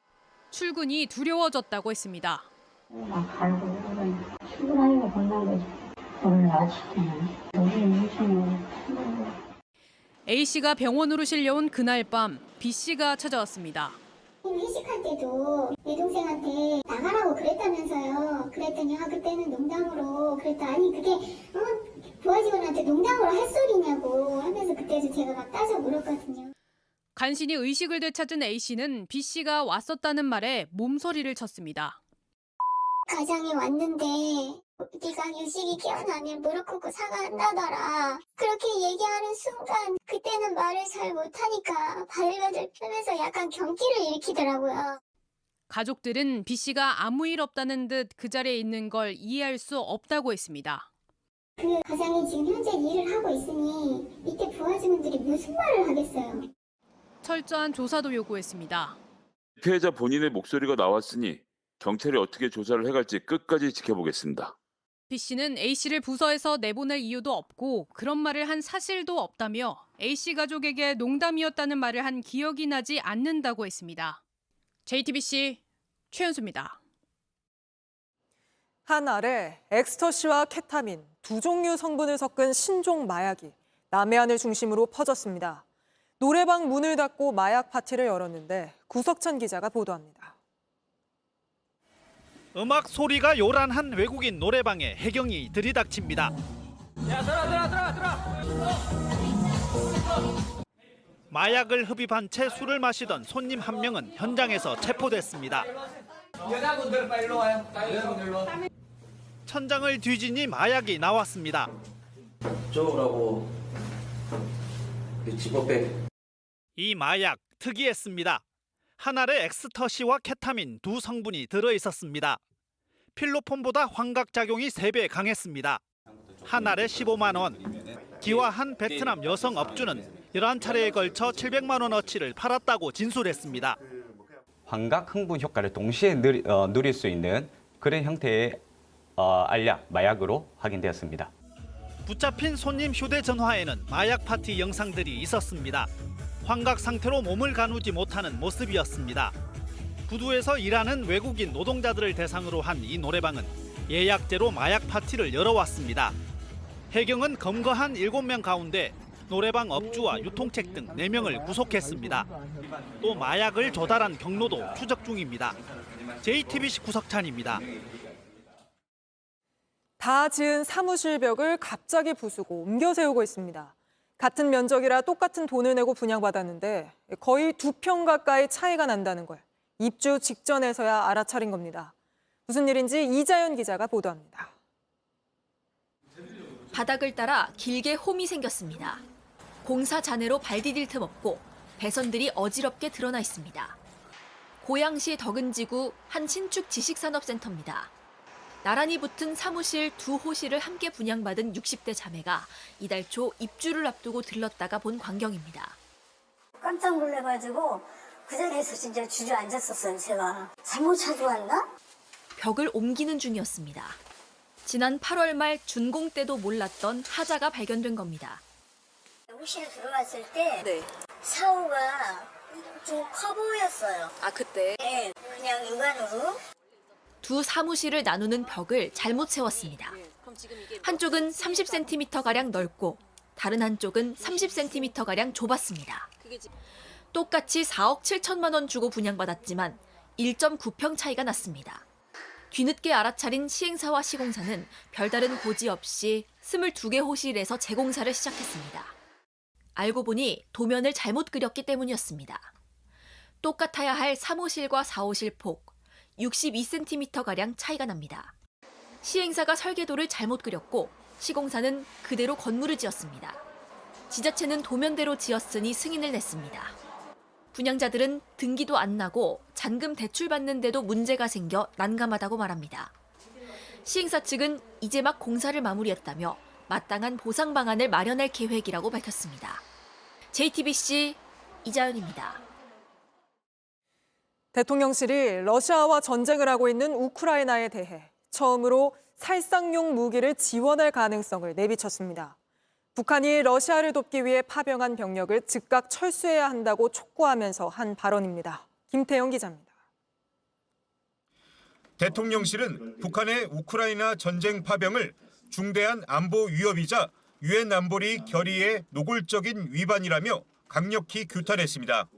출근이 두려워졌다고 했습니다. 막 갈고 그러더니 출근하기가 겁난 거지. 오늘 아침에 우리 무슨 A씨가 병원으로 실려온 그날 밤 B씨가 찾아왔습니다. 회식할 때도 내 동생한테 나가라고 그랬다면서요. 그랬더니 그때는 농담으로 그랬다. 아니 그게 부하 직원한테 농담으로 할 소리냐고 하면서 그때도 제가 막 따져 물었거든요. 간신히 의식을 되찾은 A씨는 B씨가 왔었다는 말에 몸서리를 쳤습니다. 가장이 왔는데 네가 유식이 깨어나니 무릎 꿇고 사과한다더라. 그렇게 얘기하는 순간 그때는 말을 잘 못하니까 발레를 펴면서 약간 경기를 일으키더라고요. 가족들은 B씨가 아무 일 없다는 듯 그 자리에 있는 걸 이해할 수 없다고 했습니다. 그 가장이 지금 현재 일을 하고 있으니 이때 부하 직원들이 무슨 말을 하겠어요. 철저한 조사도 요구했습니다. 피해자 본인의 목소리가 나왔으니 경찰이 어떻게 조사를 해갈지 끝까지 지켜보겠습니다. B씨는 A씨를 부서에서 내보낼 이유도 없고 그런 말을 한 사실도 없다며 A씨 가족에게 농담이었다는 말을 한 기억이 나지 않는다고 했습니다. JTBC 최연수입니다. 한 알에 엑스터시와 케타민 두 종류 성분을 섞은 신종 마약이 남해안을 중심으로 퍼졌습니다. 노래방 문을 닫고 마약 파티를 열었는데 구석천 기자가 보도합니다. 음악 소리가 요란한 외국인 노래방에 해경이 들이닥칩니다. 야, 들어. 마약을 흡입한 채 술을 마시던 손님 한 명은 현장에서 체포됐습니다. 여자분들 빨리 일로 와요. 여자분들 일로. 천장을 뒤지니 마약이 나왔습니다. 쪼라고 지퍼백. 이 마약 특이했습니다. 한 알에 엑스터시와 케타민 두 성분이 들어 있었습니다. 필로폰보다 환각작용이 3배 강했습니다. 한 알에 15만 원. 기와한 베트남 여성 업주는 11차례에 걸쳐 700만 원어치를 팔았다고 진술했습니다. 환각 흥분 효과를 동시에 누릴 수 있는 그런 형태의 알약, 마약으로 확인되었습니다. 붙잡힌 손님 휴대전화에는 마약 파티 영상들이 있었습니다. 환각 상태로 몸을 가누지 못하는 모습이었습니다. 부두에서 일하는 외국인 노동자들을 대상으로 한 이 노래방은 예약제로 마약 파티를 열어왔습니다. 해경은 검거한 7명 가운데 노래방 업주와 유통책 등 4명을 구속했습니다. 또 마약을 조달한 경로도 추적 중입니다. JTBC 구석찬입니다. 다 지은 사무실 벽을 갑자기 부수고 옮겨 세우고 있습니다. 같은 면적이라 똑같은 돈을 내고 분양받았는데 거의 2평 가까이 차이가 난다는 걸 입주 직전에서야 알아차린 겁니다. 무슨 일인지 이자연 기자가 보도합니다. 바닥을 따라 길게 홈이 생겼습니다. 공사 잔해로 발 디딜 틈 없고 배선들이 어지럽게 드러나 있습니다. 고양시 덕은지구 한 신축 지식산업센터입니다. 나란히 붙은 사무실 2호실을 함께 분양받은 60대 자매가 이달 초 입주를 앞두고 들렀다가 본 광경입니다. 깜짝 놀래가지고 그 자리에서 진짜 주저앉았었어요, 제가. 잘못 찾아왔나? 벽을 옮기는 중이었습니다. 지난 8월 말 준공 때도 몰랐던 하자가 발견된 겁니다. 호실에 들어갔을 때 사오가 좀 커 보였어요. 아, 그때? 네, 그냥 육안으로. 두 사무실을 나누는 벽을 잘못 세웠습니다. 한쪽은 30cm가량 넓고 다른 한쪽은 30cm가량 좁았습니다. 똑같이 4억 7천만 원 주고 분양받았지만 1.9평 차이가 났습니다. 뒤늦게 알아차린 시행사와 시공사는 별다른 고지 없이 22개 호실에서 재공사를 시작했습니다. 알고 보니 도면을 잘못 그렸기 때문이었습니다. 똑같아야 할 3호실과 4호실 폭 62cm가량 차이가 납니다. 시행사가 설계도를 잘못 그렸고 시공사는 그대로 건물을 지었습니다. 지자체는 도면대로 지었으니 승인을 냈습니다. 분양자들은 등기도 안 나고 잔금 대출받는데도 문제가 생겨 난감하다고 말합니다. 시행사 측은 이제 막 공사를 마무리했다며 마땅한 보상 방안을 마련할 계획이라고 밝혔습니다. JTBC 이자연입니다. 대통령실이 러시아와 전쟁을 하고 있는 우크라이나에 대해 처음으로 살상용 무기를 지원할 가능성을 내비쳤습니다. 북한이 러시아를 돕기 위해 파병한 병력을 즉각 철수해야 한다고 촉구하면서 한 발언입니다. 김태영 기자입니다. 대통령실은 북한의 우크라이나 전쟁 파병을 중대한 안보 위협이자 유엔 안보리 결의의 노골적인 위반이라며 강력히 규탄했습니다.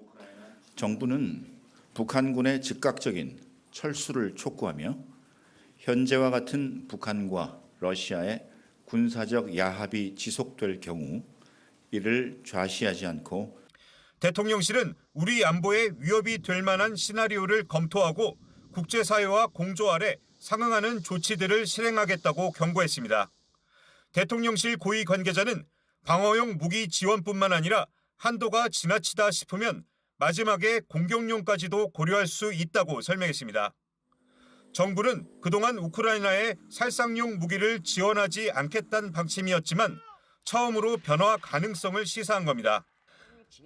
정부는 북한군의 즉각적인 철수를 촉구하며 현재와 같은 북한과 러시아의 군사적 야합이 지속될 경우 이를 좌시하지 않고 대통령실은 우리 안보에 위협이 될 만한 시나리오를 검토하고 국제사회와 공조 아래 상응하는 조치들을 실행하겠다고 경고했습니다. 대통령실 고위 관계자는 방어용 무기 지원뿐만 아니라 한도가 지나치다 싶으면 마지막에 공격용까지도 고려할 수 있다고 설명했습니다. 정부는 그동안 우크라이나에 살상용 무기를 지원하지 않겠다는 방침이었지만 처음으로 변화 가능성을 시사한 겁니다.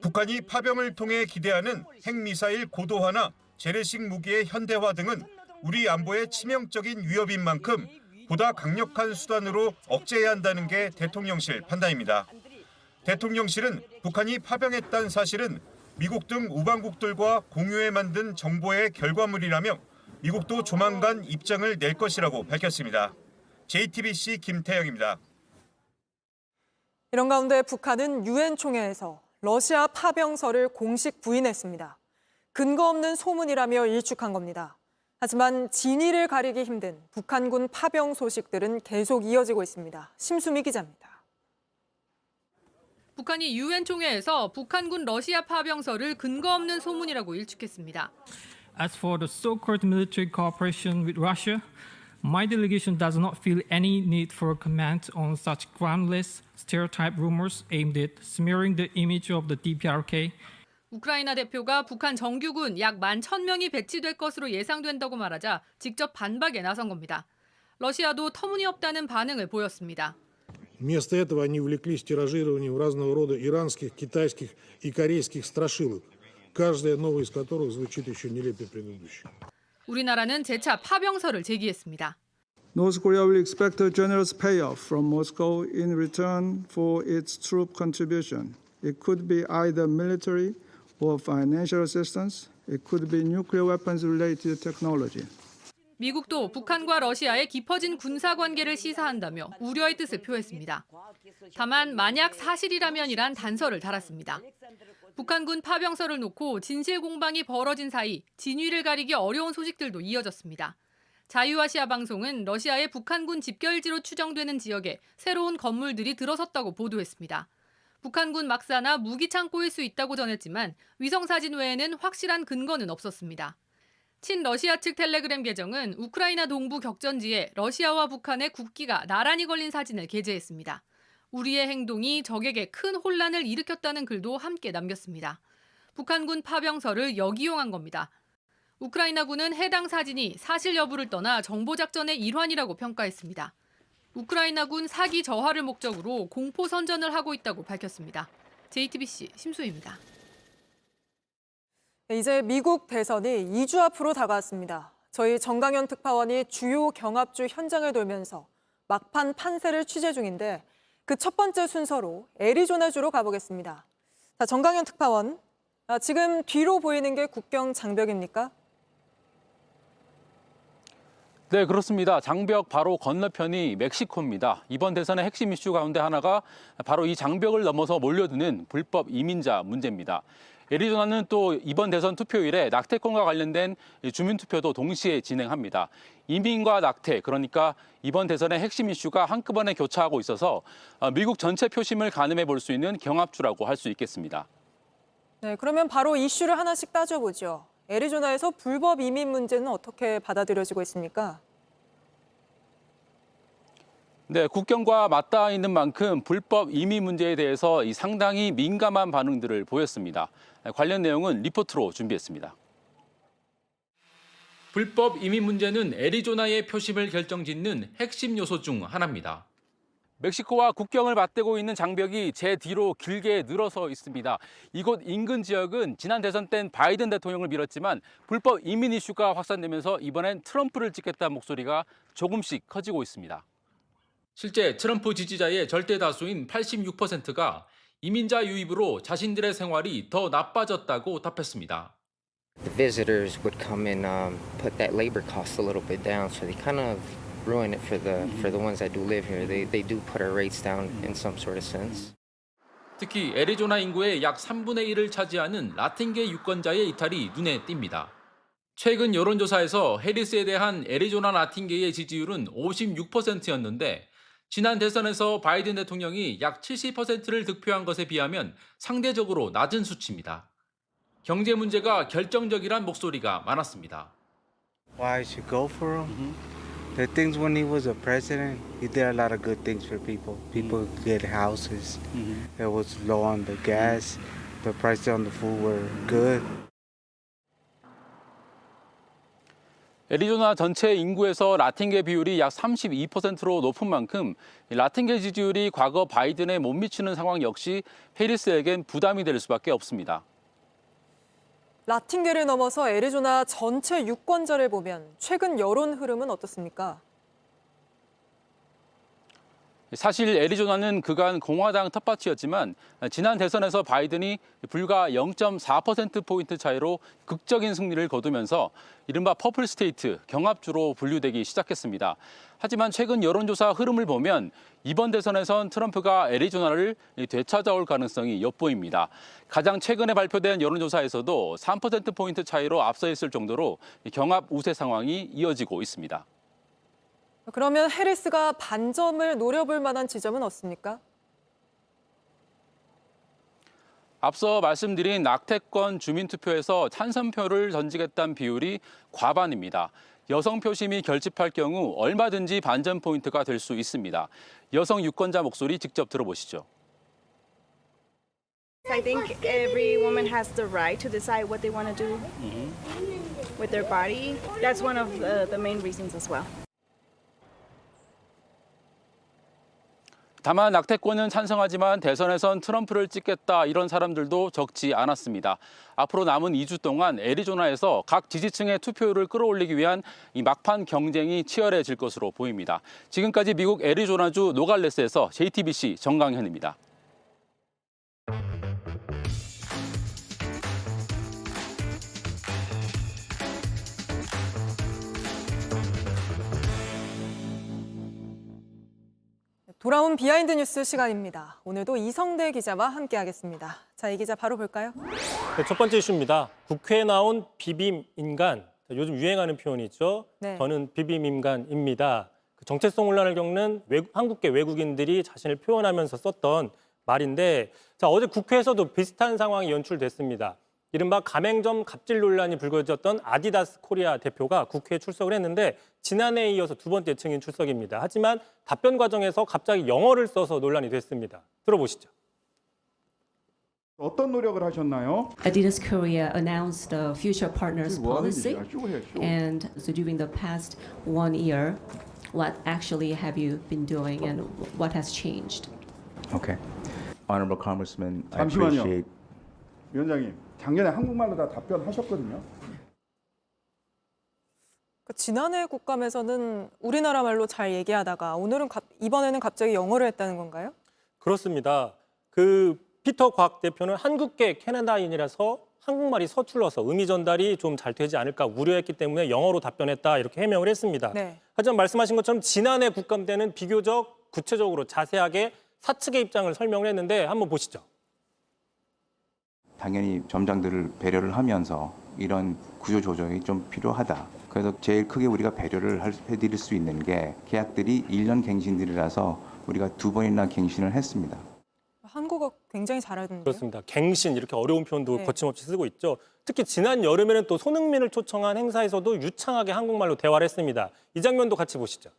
북한이 파병을 통해 기대하는 핵미사일 고도화나 재래식 무기의 현대화 등은 우리 안보에 치명적인 위협인 만큼 보다 강력한 수단으로 억제해야 한다는 게 대통령실 판단입니다. 대통령실은 북한이 파병했다는 사실은 미국 등 우방국들과 공유해 만든 정보의 결과물이라며 미국도 조만간 입장을 낼 것이라고 밝혔습니다. JTBC 김태영입니다. 이런 가운데 북한은 유엔 총회에서 러시아 파병설을 공식 부인했습니다. 근거 없는 소문이라며 일축한 겁니다. 하지만 진위를 가리기 힘든 북한군 파병 소식들은 계속 이어지고 있습니다. 심수미 기자입니다. 북한이 유엔 총회에서 북한군 러시아 파병설을 근거 없는 소문이라고 일축했습니다. As for the so-called military cooperation with Russia, My delegation does not feel any need for comment on such groundless stereotype rumors aimed at smearing the image of the DPRK. 우크라이나 대표가 북한 정규군 약 11,000명이 배치될 것으로 예상된다고 말하자 직접 반박에 나선 겁니다. 러시아도 터무니없다는 반응을 보였습니다. Вместо этого они увлеклись тиражированием разного рода иранских, китайских и корейских страшилок, каждая новая из которых звучит еще нелепее предыдущей. 우리나라는 재차 파병설을 제기했습니다. North Korea will expect a generous payoff from Moscow in return for its troop contribution. It could be either military or financial assistance. It could be nuclear weapons related technology. 미국도 북한과 러시아의 깊어진 군사 관계를 시사한다며 우려의 뜻을 표했습니다. 다만 만약 사실이라면이란 단서를 달았습니다. 북한군 파병설을 놓고 진실 공방이 벌어진 사이 진위를 가리기 어려운 소식들도 이어졌습니다. 자유아시아 방송은 러시아의 북한군 집결지로 추정되는 지역에 새로운 건물들이 들어섰다고 보도했습니다. 북한군 막사나 무기 창고일 수 있다고 전했지만 위성사진 외에는 확실한 근거는 없었습니다. 친러시아 측 텔레그램 계정은 우크라이나 동부 격전지에 러시아와 북한의 국기가 나란히 걸린 사진을 게재했습니다. 우리의 행동이 적에게 큰 혼란을 일으켰다는 글도 함께 남겼습니다. 북한군 파병설을 역이용한 겁니다. 우크라이나군은 해당 사진이 사실 여부를 떠나 정보작전의 일환이라고 평가했습니다. 우크라이나군 사기 저하를 목적으로 공포 선전을 하고 있다고 밝혔습니다. JTBC 심수희입니다. 이제 미국 대선이 2주 앞으로 다가왔습니다. 저희 정강현 특파원이 주요 경합주 현장을 돌면서 막판 판세를 취재 중인데 그 첫 번째 순서로 애리조나주로 가보겠습니다. 자, 정강현 특파원, 지금 뒤로 보이는 게 국경 장벽입니까? 네, 그렇습니다. 장벽 바로 건너편이 멕시코입니다. 이번 대선의 핵심 이슈 가운데 하나가 바로 이 장벽을 넘어서 몰려드는 불법 이민자 문제입니다. 애리조나는 또 이번 대선 투표일에 낙태권과 관련된 주민투표도 동시에 진행합니다. 이민과 낙태, 그러니까 이번 대선의 핵심 이슈가 한꺼번에 교차하고 있어서 미국 전체 표심을 가늠해 볼 수 있는 경합주라고 할 수 있겠습니다. 네, 그러면 바로 이슈를 하나씩 따져보죠. 애리조나에서 불법 이민 문제는 어떻게 받아들여지고 있습니까? 네, 국경과 맞닿아 있는 만큼 불법 이민 문제에 대해서 상당히 민감한 반응들을 보였습니다. 관련 내용은 리포트로 준비했습니다. 불법 이민 문제는 애리조나의 표심을 결정짓는 핵심 요소 중 하나입니다. 멕시코와 국경을 맞대고 있는 장벽이 제 뒤로 길게 늘어서 있습니다. 이곳 인근 지역은 지난 대선 땐 바이든 대통령을 밀었지만 불법 이민 이슈가 확산되면서 이번엔 트럼프를 찍겠다는 목소리가 조금씩 커지고 있습니다. 실제 트럼프 지지자의 절대 다수인 86%가 이민자 유입으로 자신들의 생활이 더 나빠졌다고 답했습니다. The visitors would come and put that labor cost a little bit down, so they kind of ruin it for the ones that do live here. They do put our rates down in some sort of sense. 특히 애리조나 인구의 약 3분의 1을 차지하는 라틴계 유권자의 이탈이 눈에 띕니다. 최근 여론조사에서 해리스에 대한 애리조나 라틴계의 지지율은 56%였는데 지난 대선에서 바이든 대통령이 약 70%를 득표한 것에 비하면 상대적으로 낮은 수치입니다. 경제 문제가 결정적이란 목소리가 많았습니다. Why I should go for him? The things when he was a president, he did a lot of good things for people. People get houses. It was low on the gas. The prices on the food were good. 애리조나 전체 인구에서 라틴계 비율이 약 32%로 높은 만큼 라틴계 지지율이 과거 바이든에 못 미치는 상황 역시 해리스에겐 부담이 될 수밖에 없습니다. 라틴계를 넘어서 애리조나 전체 유권자를 보면 최근 여론 흐름은 어떻습니까? 사실 애리조나는 그간 공화당 텃밭이었지만 지난 대선에서 바이든이 불과 0.4%포인트 차이로 극적인 승리를 거두면서 이른바 퍼플 스테이트, 경합주로 분류되기 시작했습니다. 하지만 최근 여론조사 흐름을 보면 이번 대선에선 트럼프가 애리조나를 되찾아올 가능성이 엿보입니다. 가장 최근에 발표된 여론조사에서도 3%포인트 차이로 앞서 있을 정도로 경합 우세 상황이 이어지고 있습니다. 그러면 해리스가 반점을 노려볼 만한 지점은 없습니까? 앞서 말씀드린 낙태권 주민투표에서 찬성표를 던지겠다는 비율이 과반입니다. 여성 표심이 결집할 경우 얼마든지 반전 포인트가 될 수 있습니다. 여성 유권자 목소리 직접 들어보시죠. I think every woman has the right to decide what they want to do with their body. That's one of the main reasons as well. 다만 낙태권은 찬성하지만 대선에선 트럼프를 찍겠다 이런 사람들도 적지 않았습니다. 앞으로 남은 2주 동안 애리조나에서 각 지지층의 투표율을 끌어올리기 위한 이 막판 경쟁이 치열해질 것으로 보입니다. 지금까지 미국 애리조나주 노갈레스에서 JTBC 정강현입니다. 돌아온 비하인드 뉴스 시간입니다. 오늘도 이성대 기자와 함께하겠습니다. 자, 이 기자 바로 볼까요? 네, 첫 번째 이슈입니다. 국회에 나온 비빔인간, 요즘 유행하는 표현이죠. 네. 저는 비빔인간입니다. 정체성 혼란을 겪는 한국계 외국인들이 자신을 표현하면서 썼던 말인데, 자, 어제 국회에서도 비슷한 상황이 연출됐습니다. 이른바 가맹점 갑질 논란이 불거졌던 아디다스 코리아 대표가 국회에 출석을 했는데 지난해에 이어서 두 번째 증인 출석입니다. 하지만 답변 과정에서 갑자기 영어를 써서 논란이 됐습니다. 들어보시죠. 어떤 노력을 하셨나요? Adidas Korea announced the future partners policy, and so during the past 1 year, what actually have you been doing and what has changed? Okay. Honorable Congressman, I 잠시만요. appreciate. 위원장님, 작년에 한국말로 다 답변하셨거든요. 지난해 국감에서는 우리나라 말로 잘 얘기하다가 이번에는 갑자기 영어를 했다는 건가요? 그렇습니다. 피터 곽 대표는 한국계 캐나다인이라서 한국말이 서툴러서 의미 전달이 좀 잘 되지 않을까 우려했기 때문에 영어로 답변했다 이렇게 해명을 했습니다. 네. 하지만 말씀하신 것처럼 지난해 국감 때는 비교적 구체적으로 자세하게 사측의 입장을 설명을 했는데 한번 보시죠. 당연히 점장들을 배려를 하면서 이런 구조 조정이 좀 필요하다. 그래서 제일 크게 우리가 배려를 해드릴 수 있는 게 계약들이 1년 갱신들이라서 우리가 2번이나 갱신을 했습니다. 한국어 굉장히 잘하던데요. 그렇습니다. 갱신 이렇게 어려운 표현도 네. 거침없이 쓰고 있죠. 특히 지난 여름에는 또 손흥민을 초청한 행사에서도 유창하게 한국말로 대화를 했습니다. 이 장면도 같이 보시죠.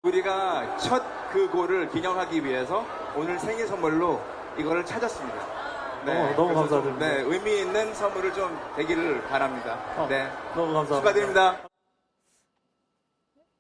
우리가 첫 그 골을 기념하기 위해서 오늘 생일 선물로 이거를 찾았습니다. 네, 너무 감사드립니다. 네, 의미 있는 선물을 좀 되기를 바랍니다. 네, 너무 감사합니다. 축하드립니다.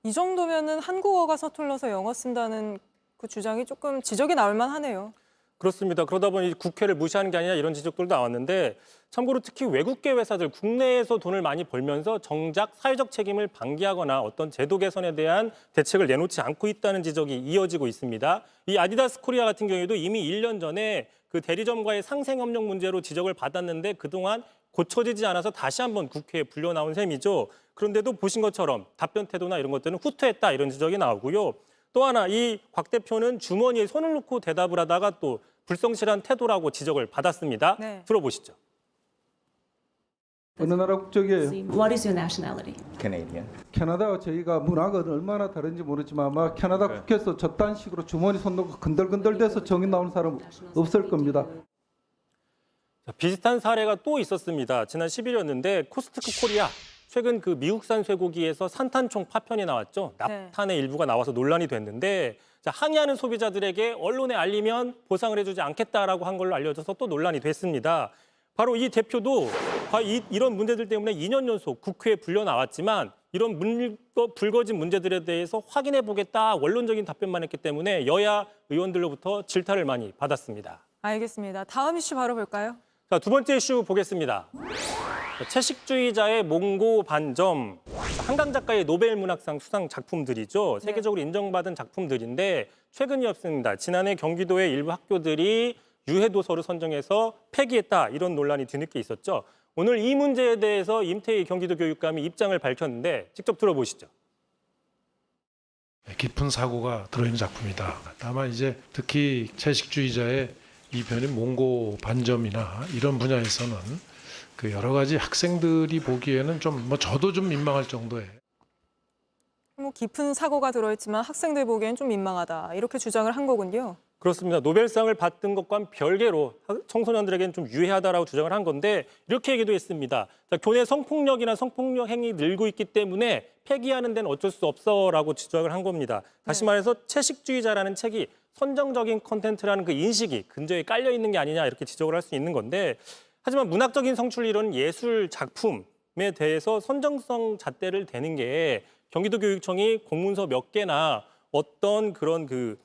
이 정도면은 한국어가 서툴러서 영어 쓴다는 그 주장이 조금 지적이 나올 만하네요. 그렇습니다. 그러다 보니 국회를 무시하는 게 아니라 이런 지적들도 나왔는데 참고로 특히 외국계 회사들 국내에서 돈을 많이 벌면서 정작 사회적 책임을 방기하거나 어떤 제도 개선에 대한 대책을 내놓지 않고 있다는 지적이 이어지고 있습니다. 이 아디다스 코리아 같은 경우에도 이미 1년 전에 그 대리점과의 상생 협력 문제로 지적을 받았는데 그동안 고쳐지지 않아서 다시 한번 국회에 불려 나온 셈이죠. 그런데도 보신 것처럼 답변 태도나 이런 것들은 후퇴했다 이런 지적이 나오고요. 또 하나 이 곽 대표는 주머니에 손을 넣고 대답을 하다가 또 불성실한 태도라고 지적을 받았습니다. 네. 들어보시죠. 어느 나라 국적이에요? What is your nationality? Canadian. 캐나다와 저희가 문화가 얼마나 다른지 모르지만 아마 캐나다 국회에서 저딴 식으로 주머니 손 넣고 근들근들대서 정의 나오는 사람 없을 겁니다. 비슷한 사례가 또 있었습니다. 지난 10일이었는데 코스트코 코리아 최근 그 미국산 쇠고기에서 산탄총 파편이 나왔죠. 납탄의 일부가 나와서 논란이 됐는데 항의하는 소비자들에게 언론에 알리면 보상을 해주지 않겠다라고 한 걸로 알려져서 또 논란이 됐습니다. 바로 이 대표도 이런 문제들 때문에 2년 연속 국회에 불려 나왔지만 이런 불거진 문제들에 대해서 확인해 보겠다 원론적인 답변만 했기 때문에 여야 의원들로부터 질타를 많이 받았습니다. 알겠습니다. 다음 이슈 바로 볼까요? 자, 두 번째 이슈 보겠습니다. 채식주의자의 몽고 반점, 한강 작가의 노벨 문학상 수상 작품들이죠. 세계적으로 인정받은 작품들인데 최근이었습니다. 지난해 경기도의 일부 학교들이 유해 도서를 선정해서 폐기했다 이런 논란이 뒤늦게 있었죠. 오늘 이 문제에 대해서 임태희 경기도 교육감이 입장을 밝혔는데 직접 들어보시죠. 깊은 사고가 들어있는 작품이다. 다만 이제 특히 채식주의자의 이 편인 몽고 반점이나 이런 분야에서는 그 여러 가지 학생들이 보기에는 좀 저도 좀 민망할 정도의 깊은 사고가 들어있지만 학생들 보기엔 좀 민망하다 이렇게 주장을 한 거군요. 그렇습니다. 노벨상을 받은 것과는 별개로 청소년들에게는 좀 유해하다라고 주장을 한 건데 이렇게 얘기도 했습니다. 자, 교내 성폭력이나 성폭력 행위 늘고 있기 때문에 폐기하는 데는 어쩔 수 없어라고 지적을 한 겁니다. 다시 말해서 채식주의자라는 책이 선정적인 콘텐츠라는 그 인식이 근저에 깔려 있는 게 아니냐 이렇게 지적을 할 수 있는 건데 하지만 문학적인 성출 이런 예술 작품에 대해서 선정성 잣대를 대는 게 경기도교육청이 공문서 몇 개나 어떤 그런 그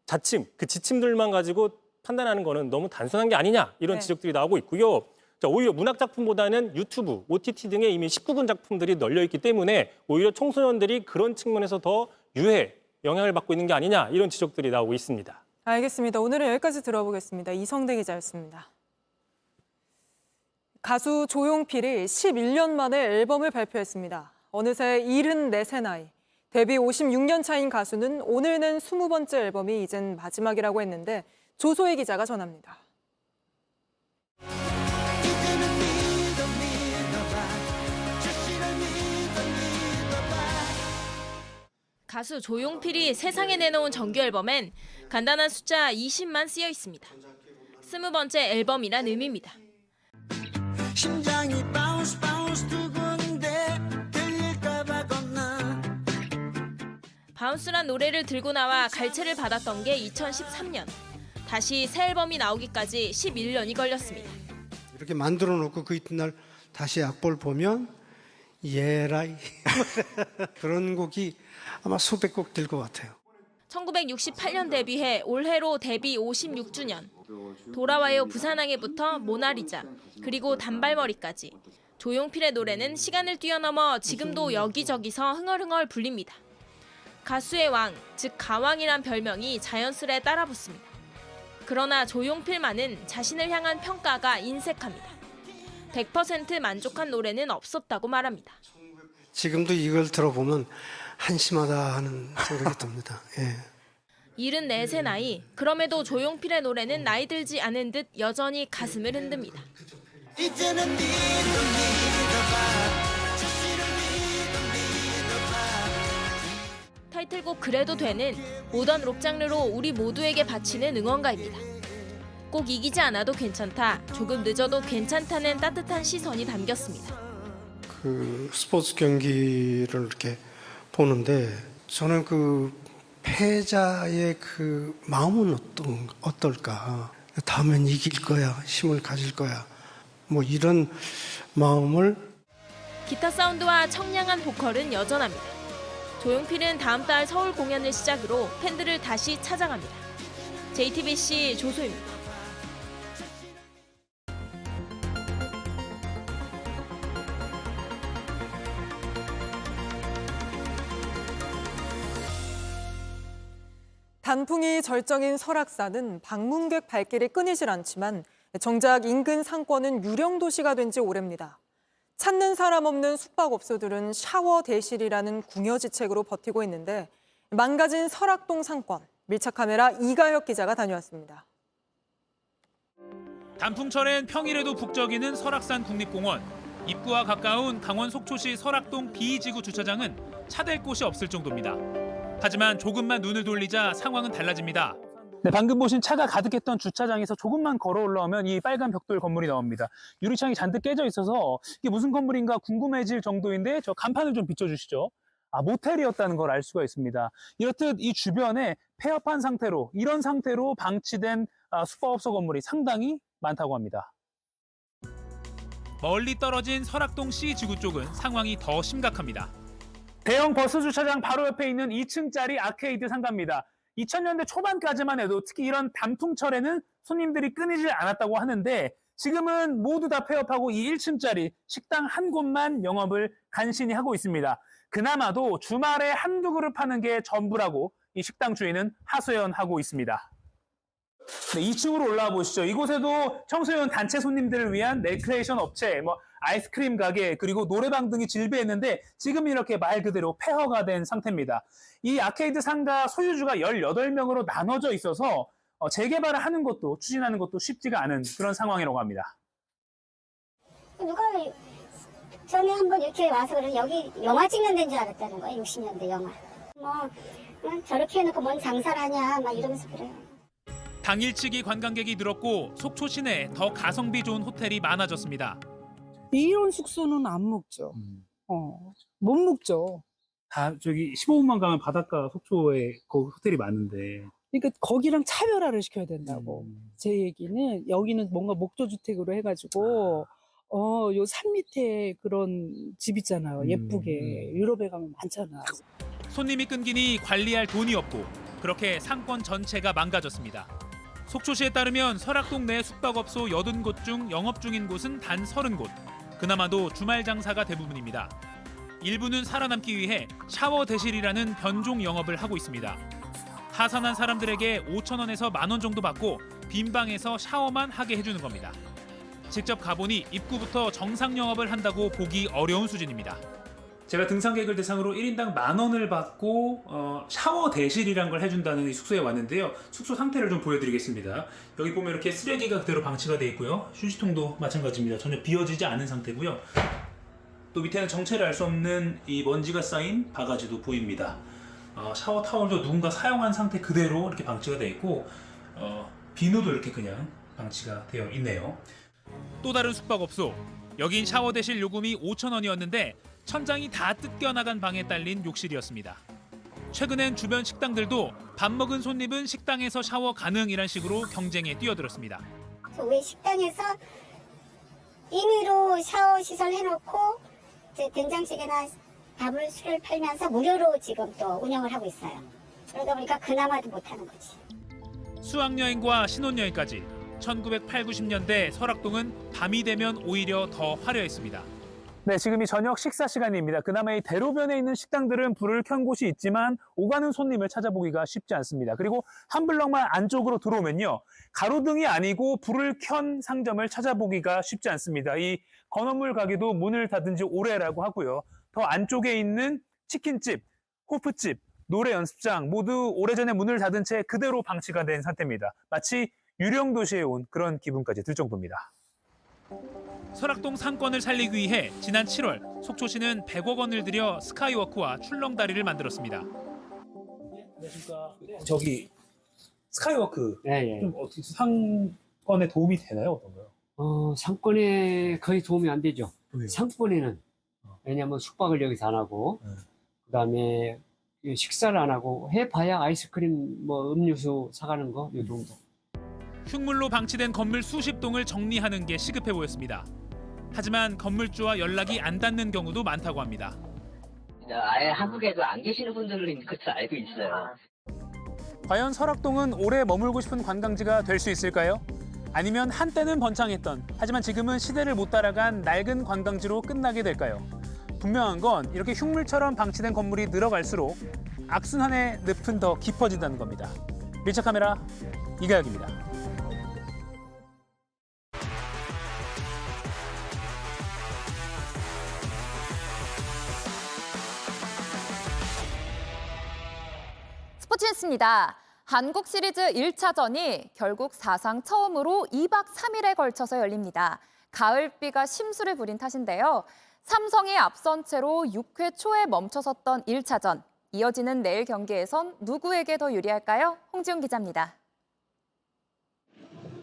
자침, 그 지침들만 가지고 판단하는 거는 너무 단순한 게 아니냐 이런 지적들이 나오고 있고요. 자, 오히려 문학 작품보다는 유튜브, OTT 등에 이미 19금 작품들이 널려 있기 때문에 오히려 청소년들이 그런 측면에서 더 유해, 영향을 받고 있는 게 아니냐 이런 지적들이 나오고 있습니다. 알겠습니다. 오늘은 여기까지 들어보겠습니다. 이성대 기자였습니다. 가수 조용필이 11년 만에 앨범을 발표했습니다. 어느새 74세 나이. 데뷔 56년 차인 가수는 오늘 낸 20번째 앨범이 이젠 마지막이라고 했는데 조소혜 기자가 전합니다. 가수 조용필이 세상에 내놓은 정규 앨범엔 간단한 숫자 20만 쓰여 있습니다. 20번째 앨범이란 의미입니다. 심장이 바운스 바운스 두근데 들릴까봐 겁나. 바운스란 노래를 들고 나와 갈채를 받았던 게 2013년. 다시 새 앨범이 나오기까지 11년이 걸렸습니다. 이렇게 만들어 놓고 그 이튿날 다시 악보를 보면 예라이 그런 곡이 아마 수백 곡 될 것 같아요. 1968년 데뷔해 올해로 데뷔 56주년. 돌아와요 부산항해부터 모나리자, 그리고 단발머리까지. 조용필의 노래는 시간을 뛰어넘어 지금도 여기저기서 흥얼흥얼 불립니다. 가수의 왕, 즉 가왕이란 별명이 자연스레 따라붙습니다. 그러나 조용필만은 자신을 향한 평가가 인색합니다. 100% 만족한 노래는 없었다고 말합니다. 지금도 이걸 들어보면 한심하다 하는 생각이 듭니다. 예. 74세 나이, 그럼에도 조용필의 노래는 나이 들지 않은 듯 여전히 가슴을 흔듭니다. 이제는 믿어봐. 타이틀곡 그래도 되는 모던 록 장르로 우리 모두에게 바치는 응원가입니다. 꼭 이기지 않아도 괜찮다, 조금 늦어도 괜찮다는 따뜻한 시선이 담겼습니다. 그 스포츠 경기를 이렇게 보는데 저는 그 패자의 그 마음은 어떨까? 다음엔 이길 거야, 힘을 가질 거야. 뭐 이런 마음을. 기타 사운드와 청량한 보컬은 여전합니다. 조용필은 다음 달 서울 공연을 시작으로 팬들을 다시 찾아갑니다. JTBC 조소입니다. 단풍이 절정인 설악산은 방문객 발길이 끊이질 않지만 정작 인근 상권은 유령 도시가 된 지 오래입니다. 찾는 사람 없는 숙박업소들은 샤워 대실이라는 궁여지책으로 버티고 있는데 망가진 설악동 상권, 밀착카메라 이가혁 기자가 다녀왔습니다. 단풍철엔 평일에도 북적이는 설악산 국립공원. 입구와 가까운 강원 속초시 설악동 B2지구 주차장은 차댈 곳이 없을 정도입니다. 하지만 조금만 눈을 돌리자 상황은 달라집니다. 네, 방금 보신 차가 가득했던 주차장에서 조금만 걸어 올라오면 이 빨간 벽돌 건물이 나옵니다. 유리창이 잔뜩 깨져 있어서 이게 무슨 건물인가 궁금해질 정도인데 저 간판을 좀 비춰주시죠. 모텔이었다는 걸 알 수가 있습니다. 이렇듯 이 주변에 폐업한 상태로, 이런 상태로 방치된 숙박업소 건물이 상당히 많다고 합니다. 멀리 떨어진 설악동 C지구 쪽은 상황이 더 심각합니다. 대형 버스 주차장 바로 옆에 있는 2층짜리 아케이드 상가입니다. 2000년대 초반까지만 해도 특히 이런 단풍철에는 손님들이 끊이질 않았다고 하는데 지금은 모두 다 폐업하고 이 1층짜리 식당 한 곳만 영업을 간신히 하고 있습니다. 그나마도 주말에 한두 그릇 파는 게 전부라고 이 식당 주인은 하소연하고 있습니다. 네, 2층으로 올라와 보시죠. 이곳에도 청소년 단체 손님들을 위한 레크레이션 업체, 아이스크림 가게, 그리고 노래방 등이 질비했는데 지금 이렇게 말 그대로 폐허가 된 상태입니다. 이 아케이드 상가 소유주가 18명으로 나눠져 있어서 재개발을 하는 것도, 추진하는 것도 쉽지가 않은 그런 상황이라고 합니다. 누가 전에 한번 이렇게 와서 그래 여기 영화 찍는 데인 줄 알았다는 거예요. 60년대 영화. 저렇게 해놓고 뭔 장사를 하냐 막 이러면서 그래요. 당일치기 관광객이 늘었고 속초 시내에 더 가성비 좋은 호텔이 많아졌습니다. 이런 숙소는 안 묵죠. 못 묵죠. 다 저기 15분만 가면 바닷가 속초에 그 호텔이 많은데. 그러니까 거기랑 차별화를 시켜야 된다고. 제 얘기는 여기는 뭔가 목조 주택으로 해가지고 요 산 밑에 그런 집 있잖아요. 예쁘게 유럽에 가면 많잖아. 손님이 끊기니 관리할 돈이 없고 그렇게 상권 전체가 망가졌습니다. 속초시에 따르면 설악동 내 숙박업소 80곳 중 영업 중인 곳은 단 30곳. 그나마도 주말 장사가 대부분입니다. 일부는 살아남기 위해 샤워 대실이라는 변종 영업을 하고 있습니다. 하산한 사람들에게 5,000원에서 10,000원 정도 받고 빈 방에서 샤워만 하게 해주는 겁니다. 직접 가보니 입구부터 정상 영업을 한다고 보기 어려운 수준입니다. 제가 등산객을 대상으로 1인당 10,000원을 받고 샤워 대실이란 걸 해준다는 이 숙소에 왔는데요. 숙소 상태를 좀 보여드리겠습니다. 여기 보면 이렇게 쓰레기가 그대로 방치가 되어 있고요. 휴지통도 마찬가지입니다. 전혀 비워지지 않은 상태고요. 또 밑에는 정체를 알 수 없는 이 먼지가 쌓인 바가지도 보입니다. 샤워 타월도 누군가 사용한 상태 그대로 이렇게 방치가 되어 있고 비누도 이렇게 그냥 방치가 되어 있네요. 또 다른 숙박업소. 여긴 샤워 대실 요금이 5,000원이었는데 천장이 다 뜯겨나간 방에 딸린 욕실이었습니다. 최근엔 주변 식당들도 밥 먹은 손님은 식당에서 샤워 가능이란 식으로 경쟁에 뛰어들었습니다. 우리 식당에서 임의로 샤워 시설 해놓고 이제 된장찌개나 밥을 술을 팔면서 무료로 지금 또 운영을 하고 있어요. 그러다 보니까 그나마도 못하는 거지. 수학여행과 신혼여행까지 1980, 90년대 설악동은 밤이 되면 오히려 더 화려했습니다. 네, 지금이 저녁 식사 시간입니다. 그나마 이 대로변에 있는 식당들은 불을 켠 곳이 있지만 오가는 손님을 찾아보기가 쉽지 않습니다. 그리고 한 블럭만 안쪽으로 들어오면요. 가로등이 아니고 불을 켠 상점을 찾아보기가 쉽지 않습니다. 이 건어물 가게도 문을 닫은 지 오래라고 하고요. 더 안쪽에 있는 치킨집, 호프집, 노래 연습장 모두 오래전에 문을 닫은 채 그대로 방치가 된 상태입니다. 마치 유령 도시에 온 그런 기분까지 들 정도입니다. 설악동 상권을 살리기 위해 지난 7월 속초시는 100억 원을 들여 스카이워크와 출렁다리를 만들었습니다. 안녕하십니까. 저기 스카이워크 예. 좀 어떻게 상권에 도움이 되나요? 어떤가요? 상권에 거의 도움이 안 되죠. 왜요? 상권에는 왜냐하면 숙박을 여기서 안 하고 그다음에 식사를 안 하고 해봐야 아이스크림 뭐 음료수 사가는 거 이 정도. 흉물로 방치된 건물 수십 동을 정리하는 게 시급해 보였습니다. 하지만 건물주와 연락이 안 닿는 경우도 많다고 합니다. 아예 한국에도 안 계시는 분들은 그것을 알고 있어요. 과연 설악동은 오래 머물고 싶은 관광지가 될 수 있을까요? 아니면 한때는 번창했던 하지만 지금은 시대를 못 따라간 낡은 관광지로 끝나게 될까요? 분명한 건 이렇게 흉물처럼 방치된 건물이 늘어갈수록 악순환의 늪은 더 깊어진다는 겁니다. 밀착 카메라 이가혁입니다. 스포츠 뉴스입니다. 한국 시리즈 1차전이 결국 사상 처음으로 2박 3일에 걸쳐서 열립니다. 가을비가 심수를 부린 탓인데요. 삼성이 앞선 채로 6회 초에 멈춰섰던 1차전. 이어지는 내일 경기에선 누구에게 더 유리할까요? 홍지훈 기자입니다.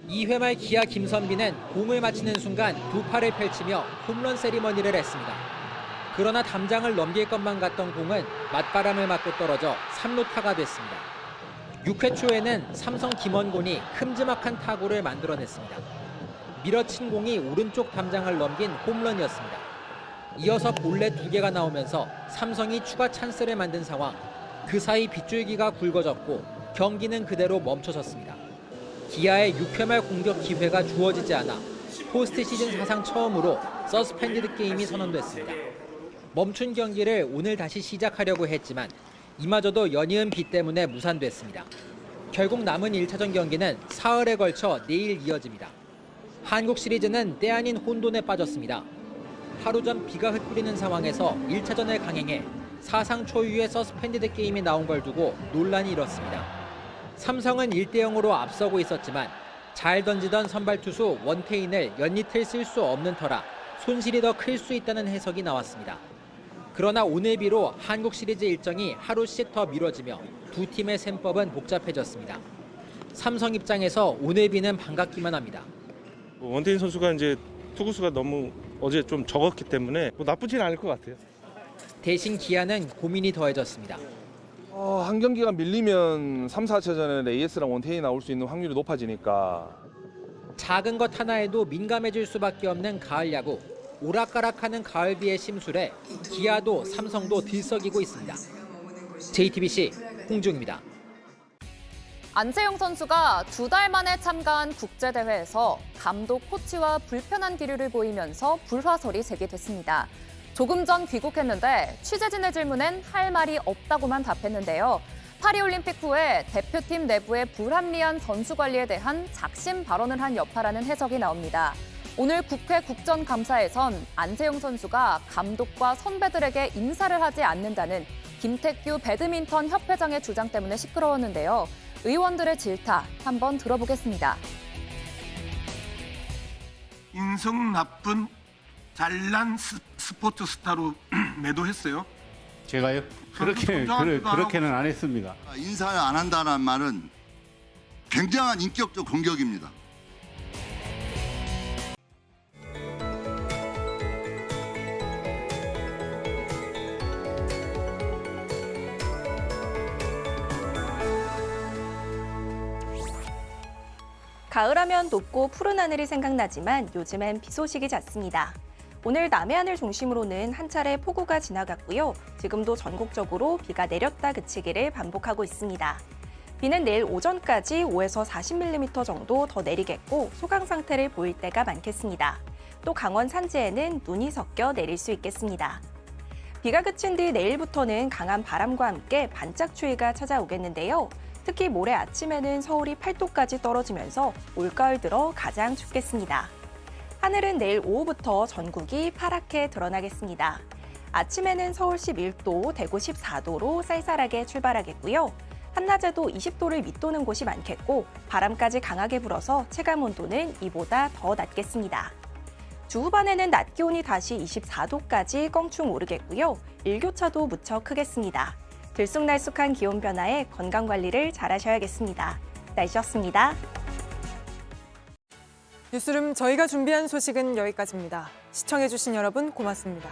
2회 말 기아 김선빈은 공을 맞히는 순간 두 팔을 펼치며 홈런 세리머니를 했습니다. 그러나 담장을 넘길 것만 같던 공은 맞바람을 맞고 떨어져 3루타가 됐습니다. 6회 초에는 삼성 김원곤이 큼지막한 타구를 만들어냈습니다. 밀어친 공이 오른쪽 담장을 넘긴 홈런이었습니다. 이어서 볼넷 2개가 나오면서 삼성이 추가 찬스를 만든 상황. 그 사이 빗줄기가 굵어졌고 경기는 그대로 멈춰섰습니다. 기아의 6회 말 공격 기회가 주어지지 않아 포스트 시즌 사상 처음으로 서스펜디드 게임이 선언됐습니다. 멈춘 경기를 오늘 다시 시작하려고 했지만 이마저도 연이은 비 때문에 무산됐습니다. 결국 남은 1차전 경기는 사흘에 걸쳐 내일 이어집니다. 한국 시리즈는 때 아닌 혼돈에 빠졌습니다. 하루 전 비가 흩뿌리는 상황에서 1차전을 강행해 사상 초유의 서스펜디드 게임이 나온 걸 두고 논란이 일었습니다. 삼성은 1대0으로 앞서고 있었지만 잘 던지던 선발 투수 원태인을 연이틀 쓸 수 없는 터라 손실이 더 클 수 있다는 해석이 나왔습니다. 그러나 오늘 비로 한국 시리즈 일정이 하루씩 더 미뤄지며 두 팀의 셈법은 복잡해졌습니다. 삼성 입장에서 오네비는 반갑기만 합니다. 원태인 선수가 이제 투구수가 너무 어제 좀 적었기 때문에 나쁘진 않을 것 같아요. 대신 기아는 고민이 더해졌습니다. 한 경기가 밀리면 3, 4차전에 AS랑 원태인이 나올 수 있는 확률이 높아지니까. 작은 것 하나에도 민감해질 수밖에 없는 가을 야구. 오락가락하는 가을비의 심술에 기아도 삼성도 들썩이고 있습니다. JTBC 홍중입니다. 안재영 선수가 2달 만에 참가한 국제대회에서 감독 코치와 불편한 기류를 보이면서 불화설이 제기됐습니다. 조금 전 귀국했는데 취재진의 질문엔 할 말이 없다고만 답했는데요. 파리올림픽 후에 대표팀 내부의 불합리한 선수 관리에 대한 작심 발언을 한 여파라는 해석이 나옵니다. 오늘 국회 국정감사에선 안재영 선수가 감독과 선배들에게 인사를 하지 않는다는 김태규 배드민턴 협회장의 주장 때문에 시끄러웠는데요. 의원들의 질타 한번 들어보겠습니다. 인성 나쁜 잘난 스포츠 스타로 매도했어요. 제가요? 그렇게는 안 했습니다. 인사를 안 한다는 말은 굉장한 인격적 공격입니다. 가을하면 높고 푸른 하늘이 생각나지만 요즘엔 비 소식이 잦습니다. 오늘 남해안을 중심으로는 한 차례 폭우가 지나갔고요. 지금도 전국적으로 비가 내렸다 그치기를 반복하고 있습니다. 비는 내일 오전까지 5에서 40mm 정도 더 내리겠고 소강 상태를 보일 때가 많겠습니다. 또 강원 산지에는 눈이 섞여 내릴 수 있겠습니다. 비가 그친 뒤 내일부터는 강한 바람과 함께 반짝 추위가 찾아오겠는데요. 특히 모레 아침에는 서울이 8도까지 떨어지면서 올가을 들어 가장 춥겠습니다. 하늘은 내일 오후부터 전국이 파랗게 드러나겠습니다. 아침에는 서울 11도, 대구 14도로 쌀쌀하게 출발하겠고요. 한낮에도 20도를 밑도는 곳이 많겠고 바람까지 강하게 불어서 체감온도는 이보다 더 낮겠습니다. 주 후반에는 낮 기온이 다시 24도까지 껑충 오르겠고요. 일교차도 무척 크겠습니다. 들쑥날쑥한 기온 변화에 건강관리를 잘 하셔야겠습니다. 날씨였습니다. 뉴스룸 저희가 준비한 소식은 여기까지입니다. 시청해주신 여러분 고맙습니다.